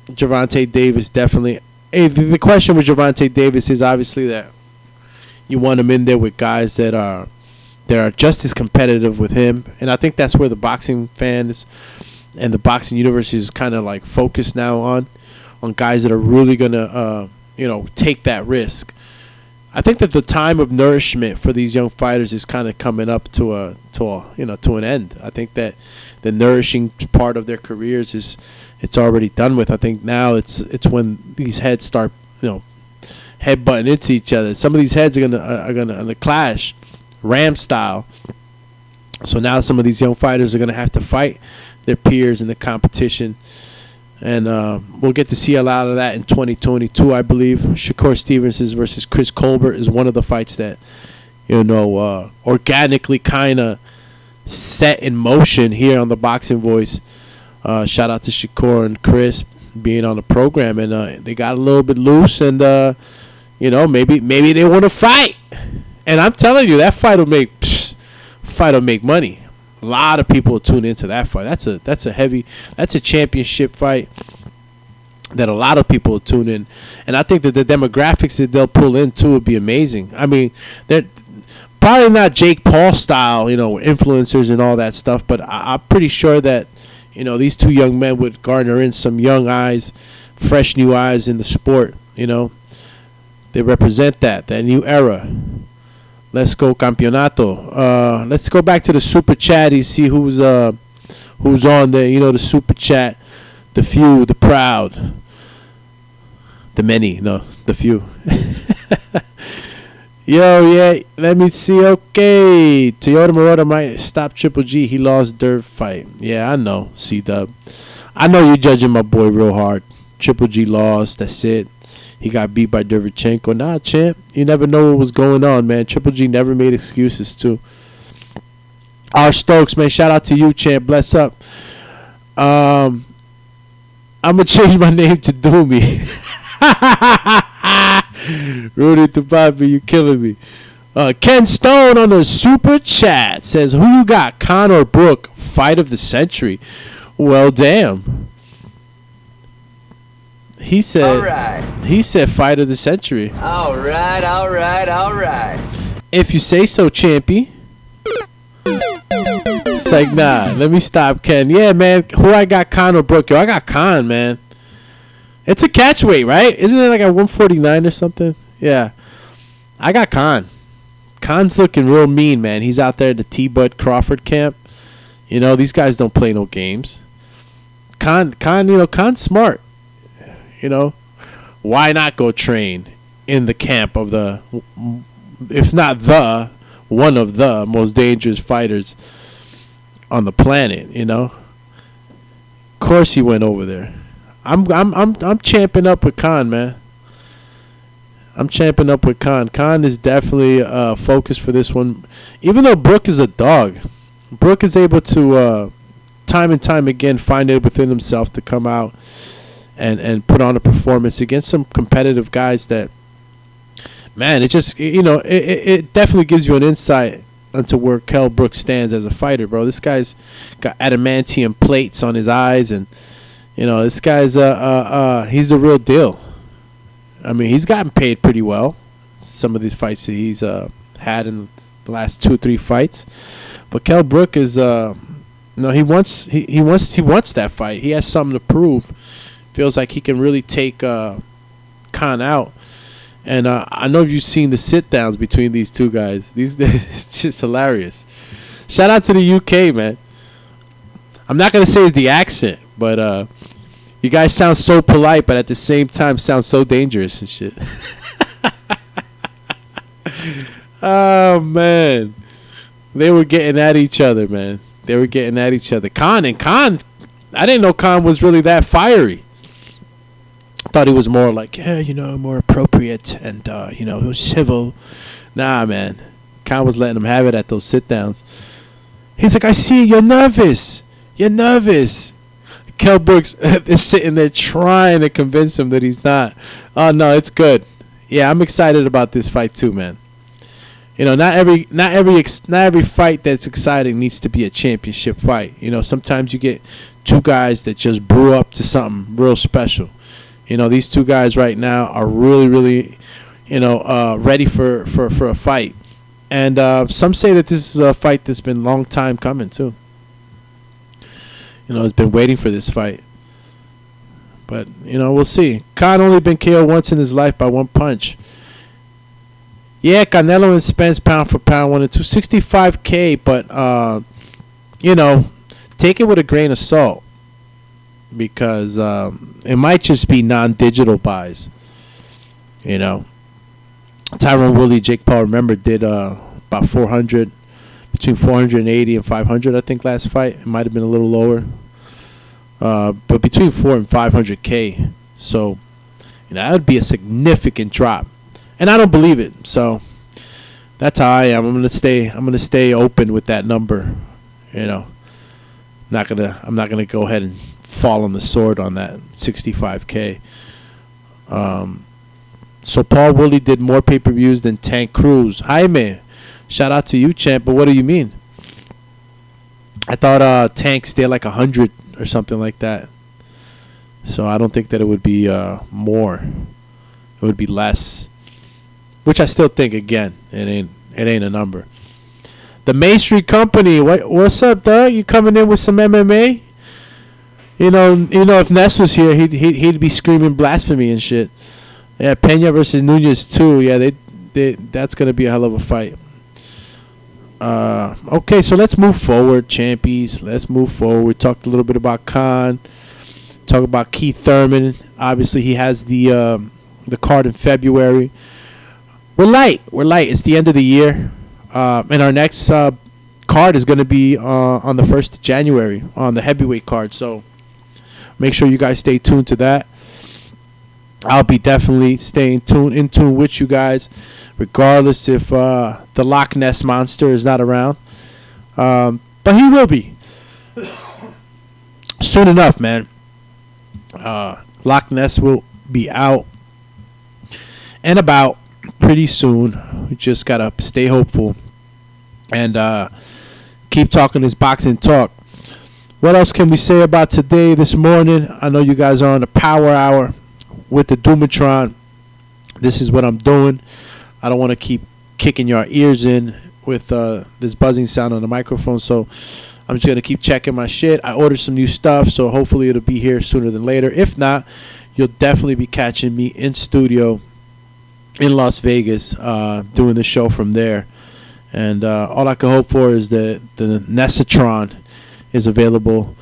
Gervonta Davis definitely. Hey, the question with Gervonta Davis is obviously that you want him in there with guys that are just as competitive with him. And I think that's where the boxing fans and the boxing universe is kind of like focused now on guys that are really gonna take that risk. I think that the time of nourishment for these young fighters is kind of coming up to an end. I think that the nourishing part of their careers it's already done with. I think now it's when these heads start headbutting into each other. Some of these heads are gonna clash, Ram style. So now some of these young fighters are gonna have to fight their peers in the competition, and we'll get to see a lot of that in 2022, I believe. Shakur Stevenson versus Chris Colbert is one of the fights that organically kind of set in motion here on the Boxing Voice. Shout out to Shakur and Chris being on the program, and they got a little bit loose, and maybe they want to fight, and I'm telling you that fight will make money. A lot of people will tune into that fight. That's a championship fight that a lot of people will tune in, and I think that the demographics that they'll pull in too would be amazing. I mean, they're probably not Jake Paul style, influencers and all that stuff, but I'm pretty sure that these two young men would garner in some young eyes, fresh new eyes in the sport. They represent that new era. Let's go Campeonato. Let's go back to the super chat and see who's on there. The super chat, the few, the proud, the many. No, the few. Yeah. Let me see. Okay, Toyota Moroda might stop Triple G. He lost dirt fight. Yeah, I know. C-Dub. I know you're judging my boy real hard. Triple G lost. That's it. He got beat by Derevchenko. Nah, champ. You never know what was going on, man. Triple G never made excuses, too. R. Stokes, man. Shout out to you, champ. Bless up. I'm going to change my name to Doomy. Rudy to Bobby, you killing me. Ken Stone on the super chat says, who you got? Conor Brook, fight of the century. Well, damn. He said fight of the century. All right. If you say so, champy. It's like, nah, let me stop, Ken. Yeah, man, who I got? Conor Brook. Yo, I got Con, man. It's a catch weight, right? Isn't it like a 149 or something? Yeah. I got Con. Con's looking real mean, man. He's out there at the T-Bud Crawford camp. These guys don't play no games. Con's smart. Why not go train in the camp of the, if not the, one of the most dangerous fighters on the planet, Of course he went over there. I'm champing up with Con, man. I'm champing up with Con. Con is definitely focused for this one. Even though Brook is a dog, Brook is able to time and time again find it within himself to come out and put on a performance against some competitive guys that, man, it just, it definitely gives you an insight into where Kell Brook stands as a fighter, bro. This guy's got adamantium plates on his eyes, and, this guy's, he's the real deal. I mean, he's gotten paid pretty well. Some of these fights that he's had in the last 2 or 3 fights. But Kell Brook is, he wants that fight. He has something to prove. Feels like he can really take Khan out. And I know you've seen the sit-downs between these two guys. It's just hilarious. Shout out to the UK, man. I'm not going to say it's the accent, but you guys sound so polite, but at the same time sound so dangerous and shit. Oh, man. They were getting at each other, man. Khan, I didn't know Khan was really that fiery. Thought he was more like, more appropriate and, he was civil. Nah, man. Khan was letting him have it at those sit-downs. He's like, I see you're nervous. You're nervous. Kell Brooks is sitting there trying to convince him that he's not. Oh, no, it's good. Yeah, I'm excited about this fight too, man. Not every fight that's exciting needs to be a championship fight. Sometimes you get two guys that just brew up to something real special. These two guys right now are really, really, ready for a fight. And some say that this is a fight that's been a long time coming too. Has been waiting for this fight. But, we'll see. Khan only been KO once in his life by one punch. Yeah, Canelo and Spence pound for pound 1 and 2. 65K, but, take it with a grain of salt. Because it might just be non-digital buys. Tyron Woodley, Jake Paul, remember, did about 400, between 480 and 500, I think, last fight. It might have been a little lower. But between 4 and 500K. So, that would be a significant drop. And I don't believe it. So, that's how I am. I'm gonna stay open with that number. I'm not gonna go ahead and fall on the sword on that 65K. So Paul Woodley did more pay-per-views than Tank Cruz. Jaime, shout out to you, champ. But what do you mean? I thought Tanks did like 100 or something like that. So I don't think that it would be more. It would be less. Which I still think, again, it ain't a number. The Main Street Company, what's up, dog? You coming in with some MMA? If Ness was here, he'd be screaming blasphemy and shit. Yeah, Pena versus Nunez too. Yeah, that's gonna be a hell of a fight. Okay, so let's move forward, champies. Let's move forward. We talked a little bit about Khan. Talk about Keith Thurman. Obviously, he has the card in February. We're light. It's the end of the year, and our next card is gonna be on the 1st of January on the heavyweight card. So make sure you guys stay tuned to that. I'll be definitely staying in tune with you guys, regardless if the Loch Ness Monster is not around. But he will be soon enough, man. Loch Ness will be out and about pretty soon. We just gotta stay hopeful and keep talking this boxing talk. What else can we say about today, this morning? I know you guys are on the power hour with the Doomatron. This is what I'm doing. I don't want to keep kicking your ears in with this buzzing sound on the microphone, so I'm just going to keep checking my shit. I ordered some new stuff, so hopefully it'll be here sooner than later. If not, you'll definitely be catching me in studio in Las Vegas doing the show from there. And all I can hope for is that the Nessatron is available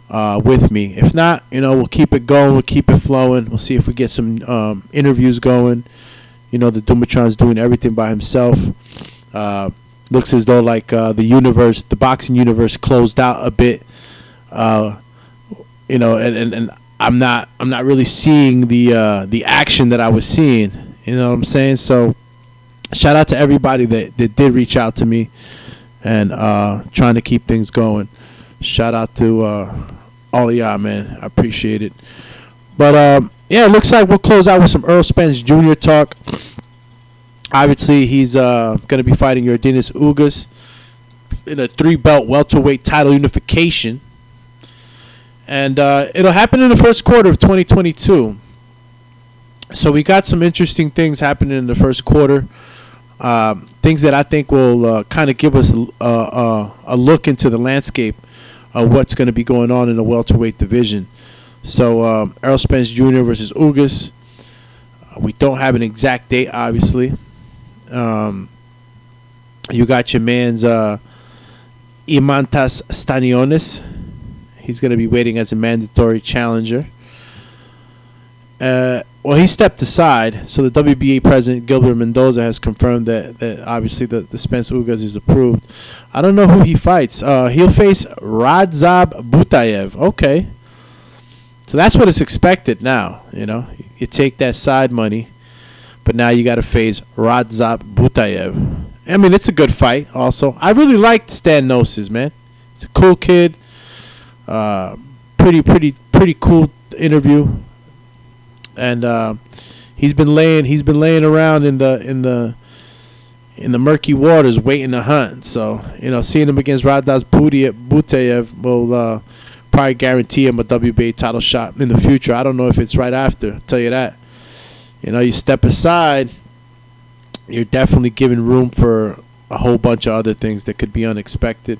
with me. If not, we'll keep it going. We'll keep it flowing. We'll see if we get some interviews going. The Doomatron's doing everything by himself. Looks as though like the boxing universe closed out a bit. And I'm not really seeing the action that I was seeing. You know what I'm saying? So shout out to everybody that did reach out to me and trying to keep things going. Shout out to all of y'all, man. I appreciate it. But it looks like we'll close out with some Errol Spence Jr. talk. Obviously, he's going to be fighting Yordenis Ugas in a 3-belt welterweight title unification. And it'll happen in the first quarter of 2022. So we got some interesting things happening in the first quarter. Things that I think will kind of give us a look into the landscape of what's going to be going on in the welterweight division. So Errol Spence Jr. versus Ugas. We don't have an exact date, obviously. You got your man's Imantas Stanionis. He's going to be waiting as a mandatory challenger. Well, he stepped aside, so the WBA president, Gilbert Mendoza, has confirmed that obviously the Spence Ugas is approved. I don't know who he fights. He'll face Radzab Butayev. Okay. So So that's what is expected now. You know, you take that side money, but now you got to face Radzab Butayev. I mean, it's a good fight. Also, I really liked Stan Gnosis, man. He's a cool kid. Pretty cool interview. And he's been laying around in the murky waters waiting to hunt. So, you know, seeing him against Radzab Butayev will probably guarantee him a WBA title shot in the future. I don't know if it's right after. I'll tell you that. You know, you step aside, you're definitely giving room for a whole bunch of other things that could be unexpected.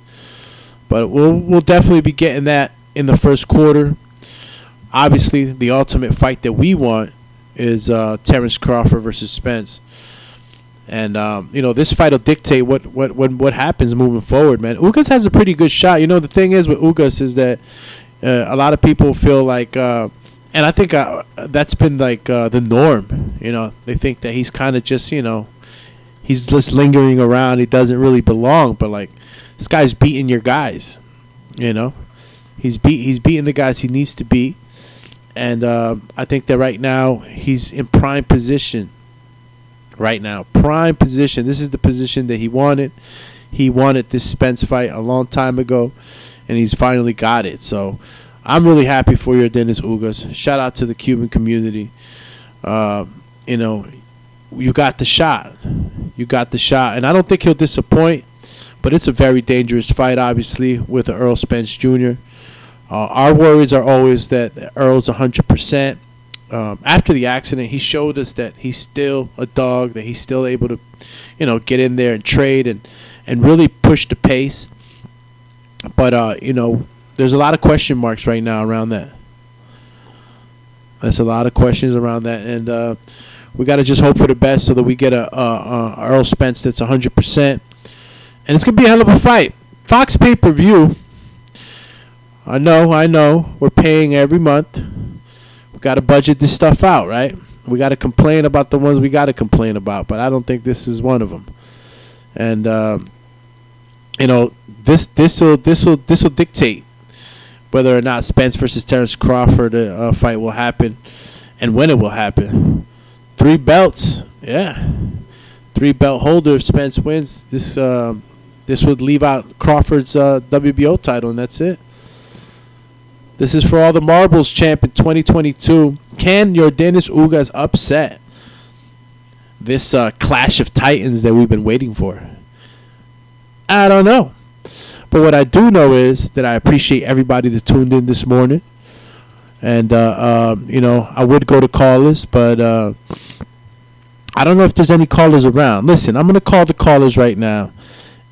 But we'll definitely be getting that in the first quarter. Obviously, the ultimate fight that we want is Terrence Crawford versus Spence. And you know, this fight will dictate what happens moving forward, man. Ugas has a pretty good shot. You know, the thing is with Ugas is that a lot of people feel like, and I think that's been like the norm. You know, they think that he's kind of just, you know, he's just lingering around. He doesn't really belong. But like, this guy's beating your guys. You know, he's beating the guys he needs to beat. And I think that right now he's in prime position. Right now, prime position. This is the position that he wanted. He wanted this Spence fight a long time ago, and he's finally got it. So I'm really happy for you, Dennis Ugas. Shout out to the Cuban community. You know, you got the shot. You got the shot, and I don't think he'll disappoint. But it's a very dangerous fight, obviously, with Errol Spence Jr. Our worries are always that Errol's 100%. After the accident, he showed us that he's still a dog, that he's still able to, you know, get in there and trade and really push the pace. But, you know, there's a lot of question marks right now around that. There's a lot of questions around that. And we got to just hope for the best so that we get a Errol Spence that's 100%. And it's going to be a hell of a fight. Fox pay-per-view. I know. We're paying every month. We got to budget this stuff out, right? We got to complain about the ones we got to complain about, but I don't think this is one of them. And you know, this will dictate whether or not Spence versus Terrence Crawford fight will happen, and when it will happen. 3 belts, yeah, 3 belt holder. If Spence wins, this would leave out Crawford's WBO title, and that's it. This is for all the marbles, champ, in 2022. Can your Dennis Ugas upset this clash of titans that we've been waiting for? I don't know. But what I do know is that I appreciate everybody that tuned in this morning. And, you know, I would go to callers, but I don't know if there's any callers around. Listen, I'm going to call the callers right now.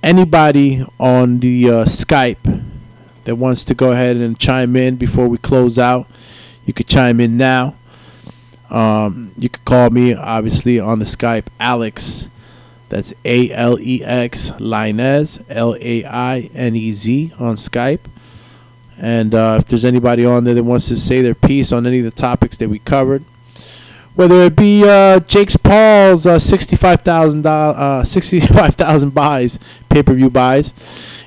Anybody on the Skype that wants to go ahead and chime in before we close out, you could chime in now. You could call me, obviously, on the Skype, Alex. That's ALEX Lainez, LAINEZ on Skype. And if there's anybody on there that wants to say their piece on any of the topics that we covered, whether it be Jake's Paul's $65,000 buys, pay-per-view buys.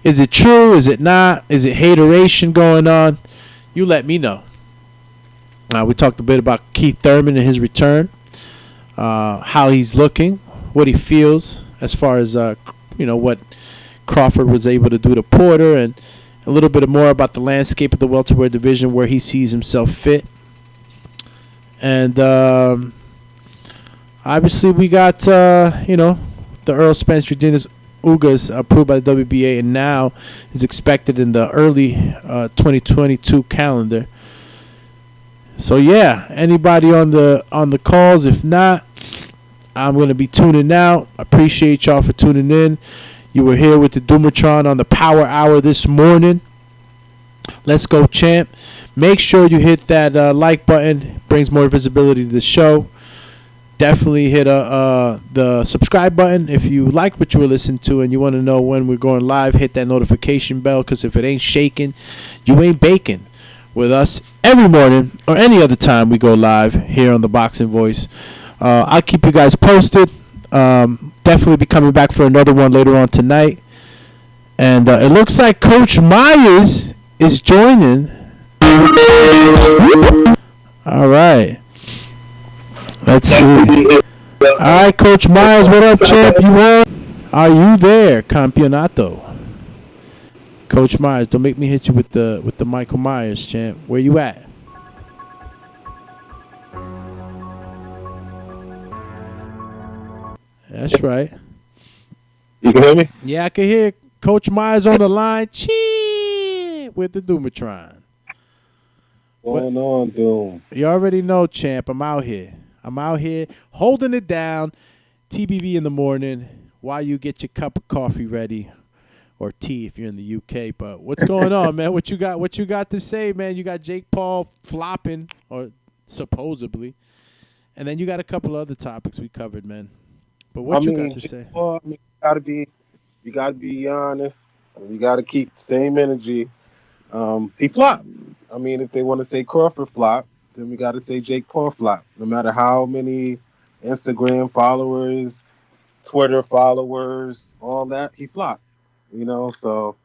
Is it true? Is it not? Is it hateration going on? You let me know. We talked a bit about Keith Thurman and his return, how he's looking, what he feels as far as you know, what Crawford was able to do to Porter, and a little bit more about the landscape of the welterweight division where he sees himself fit. And obviously we got you know, the Errol Spence Jr. Ugas approved by the WBA and now is expected in the early 2022 calendar. So yeah, anybody on the calls? If not, I'm going to be tuning out. I appreciate y'all for tuning in. You were here with the Doomatron on the Power Hour this morning. Let's go, champ. Make sure you hit that like button. Brings more visibility to the show. Definitely hit the subscribe button if you like what you were listening to and you want to know when we're going live. Hit that notification bell, because if it ain't shaking, you ain't baking. With us every morning or any other time we go live here on the Boxing Voice. I'll keep you guys posted. Definitely be coming back for another one later on tonight. And it looks like Coach Myers is joining All right. Let's see. All right, Coach Myers, what up, champ? You on? Are you there, Campeonato? Coach Myers, don't make me hit you with the Michael Myers, champ. Where you at? That's right. You can hear me? Yeah, I can hear Coach Myers on the line. Chee with the Doomatron. What's going on, Doom? You already know, champ. I'm out here holding it down. TBV in the morning while you get your cup of coffee ready, or tea if you're in the UK. But what's going on, man? What you got to say, man? You got Jake Paul flopping, or supposedly, and then you got a couple other topics we covered, man. But what you got to say? Paul, you gotta be honest. You gotta keep the same energy. He flopped. I mean, if they want to say Crawford flopped, then we got to say Jake Paul flopped. No matter how many Instagram followers, Twitter followers, all that, he flopped. You know, so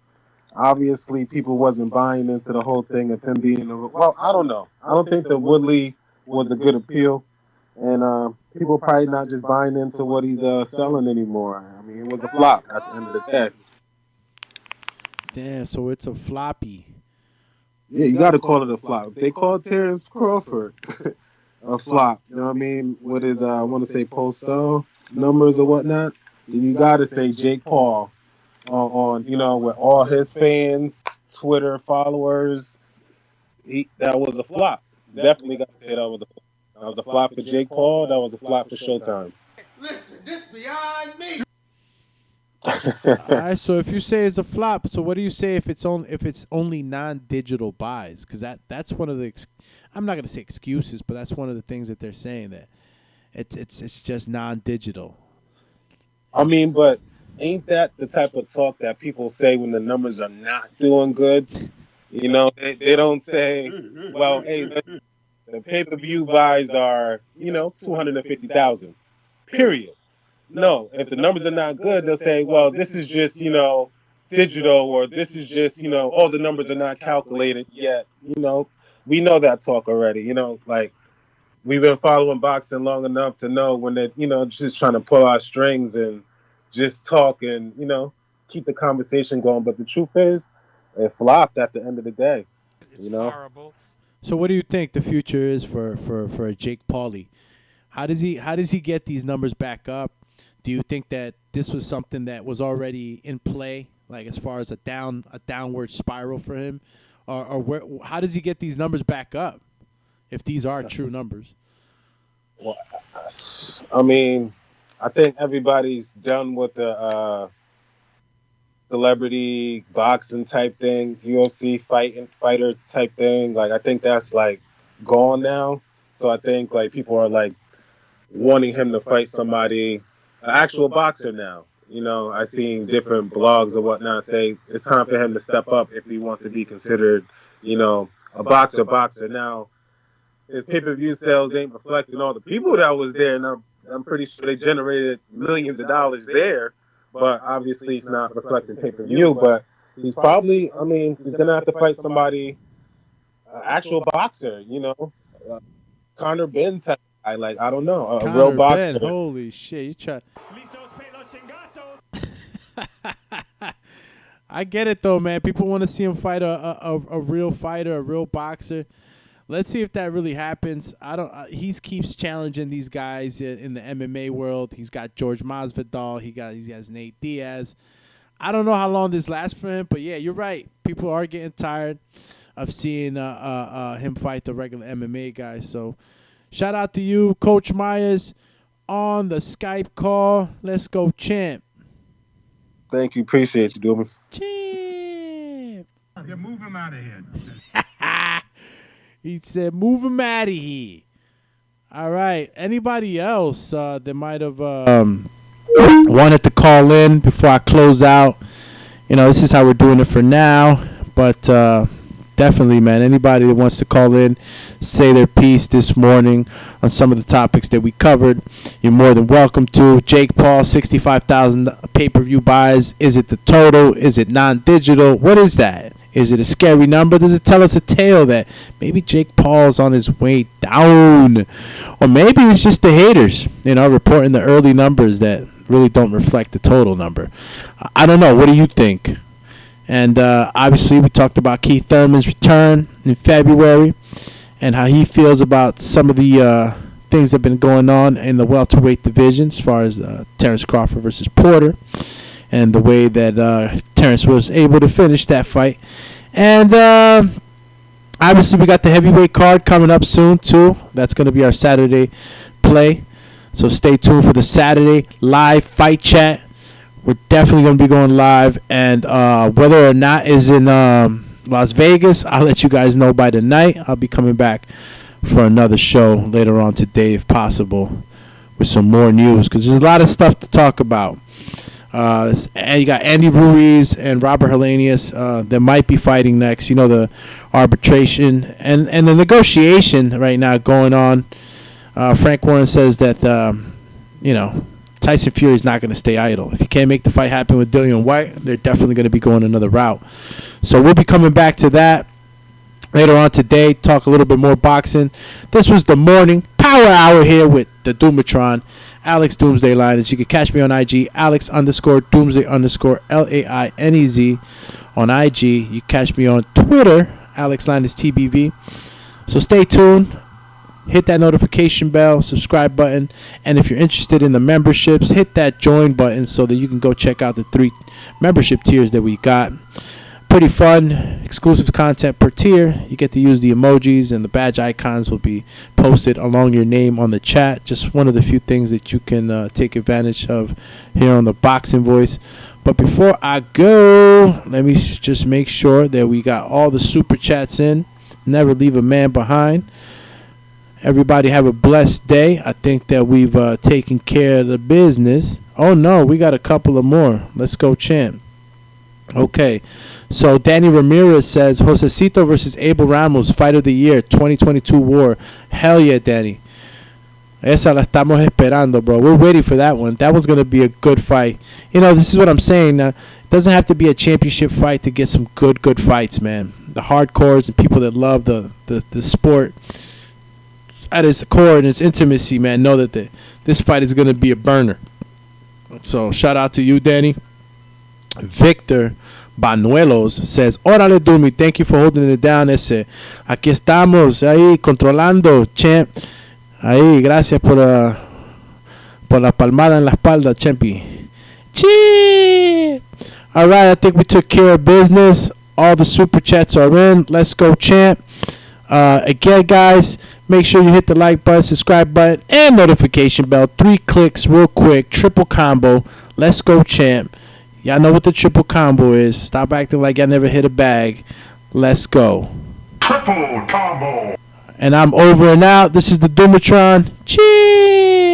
obviously people wasn't buying into the whole thing of him being well, I don't know. I don't think that Woodley was a good appeal. And people probably not just buying into what he's selling anymore. I mean, it was a flop at the end of the day. Damn, so it's a floppy. Yeah, you got to call it a flop. If they call Terrence Crawford a flop, you know what I mean, with his, I want to say, post numbers or whatnot, then you got to say Jake Paul on, you know, with all his fans, Twitter followers, that was a flop. Definitely got to say that was a flop. That was a flop for Jake Paul. That was a flop for Showtime. Listen, this beyond me. All right, so if you say it's a flop, so what do you say if it's only non-digital buys? Because that's one of the I'm not gonna say excuses, but that's one of the things that they're saying, that it's just non-digital. I mean, but ain't that the type of talk that people say when the numbers are not doing good? You know, they don't say, well, hey, the pay-per-view buys are, you know, 250,000. Period. No, if the numbers are not good, they'll say, well, this is just, you know, digital, or this is just, you know, all the numbers are not calculated yet. You know, we know that talk already. You know, like, we've been following boxing long enough to know when they're, you know, just trying to pull our strings and just talk and, you know, keep the conversation going. But the truth is, it flopped at the end of the day. It's you know? horrible. So what do you think the future is for Jake Pauly? How does he get these numbers back up? Do you think that this was something that was already in play, like as far as a downward spiral for him, or how does he get these numbers back up if these are true numbers? Well, I mean, I think everybody's done with the celebrity boxing type thing, UFC fighter type thing. Like, I think that's like gone now. So I think like people are like wanting him to fight somebody, an actual boxer now. You know, I seen different blogs and whatnot say it's time for him to step up if he wants to be considered, you know, a boxer. Now, his pay-per-view sales ain't reflecting all the people that was there, and I'm pretty sure they generated millions of dollars there, but obviously it's not reflecting pay-per-view. But he's probably, I mean, he's going to have to fight somebody, actual boxer, you know, Conor Ben type guy, like, I don't know, a real boxer. Ben, holy shit, you try. I get it though, man. People want to see him fight a real fighter, a real boxer. Let's see if that really happens. I don't. He keeps challenging these guys in the MMA world. He's got George Masvidal. He has Nate Diaz. I don't know how long this lasts for him, but yeah, you're right. People are getting tired of seeing him fight the regular MMA guys. So, shout out to you, Coach Myers, on the Skype call. Let's go, champ. Thank you. Appreciate you, Doobie. Champ. Yeah, move him out of here. He said, move him out of here. All right. Anybody else that might have wanted to call in before I close out? You know, this is how we're doing it for now. But definitely, man, anybody that wants to call in, say their piece this morning on some of the topics that we covered, you're more than welcome to. Jake Paul, 65,000 pay-per-view buys. Is it the total? Is it non-digital? What is that? Is it a scary number? Does it tell us a tale that maybe Jake Paul's on his way down? Or maybe it's just the haters, reporting the early numbers that really don't reflect the total number. I don't know. What do you think? And obviously we talked about Keith Thurman's return in February and how he feels about some of the things that have been going on in the welterweight division as far as Terrence Crawford versus Porter and the way that Terrence was able to finish that fight. And obviously we got the heavyweight card coming up soon too. That's going to be our Saturday play. So stay tuned for the Saturday live fight chat. We're definitely going to be going live. And whether or not is in Las Vegas, I'll let you guys know by the night. I'll be coming back for another show later on today if possible with some more news because there's a lot of stuff to talk about. And you got Andy Ruiz and Robert Helenius that might be fighting next. The arbitration and the negotiation right now going on. Frank Warren says that, Tyson Fury is not going to stay idle. If you can't make the fight happen with Dillian White, they're definitely going to be going another route. So we'll be coming back to that later on today, talk a little bit more boxing. This was the morning power hour here with the Doomatron, Alex Doomsday Linus. You can catch me on IG, Alex_Doomsday_LAINEZ on IG. You catch me on Twitter, Alex Linus TBV. So stay tuned. Hit that notification bell, subscribe button, and if you're interested in the memberships, hit that join button so that you can go check out the 3 membership tiers that we got. Pretty fun, exclusive content per tier. You get to use the emojis, and the badge icons will be posted along your name on the chat. Just one of the few things that you can take advantage of here on the Boxing Voice. But before I go, let me just make sure that we got all the super chats in. Never leave a man behind. Everybody have a blessed day. I think that we've taken care of the business. Oh, no, we got a couple of more. Let's go, champ. Okay, so Danny Ramirez says, Josecito versus Abel Ramos, fight of the year, 2022 war. Hell yeah, Danny. Esa la estamos esperando, bro. We're waiting for that one. That one's going to be a good fight. This is what I'm saying. It doesn't have to be a championship fight to get some good fights, man. The hardcores and people that love the sport at its core and its intimacy, man, know that this fight is going to be a burner. So shout out to you, Danny. Victor Banuelos says, Órale, Dumi, thank you for holding it down. Aquí estamos, ahí, controlando, champ. Ahí, gracias por la palmada en la espalda, champi. Chee! All right, I think we took care of business. All the super chats are in. Let's go, champ. Again, guys, make sure you hit the like button, subscribe button, and notification bell. 3 clicks real quick. Triple combo. Let's go, champ. Y'all know what the triple combo is. Stop acting like y'all never hit a bag. Let's go. Triple combo. And I'm over and out. This is the Doomatron. Cheers.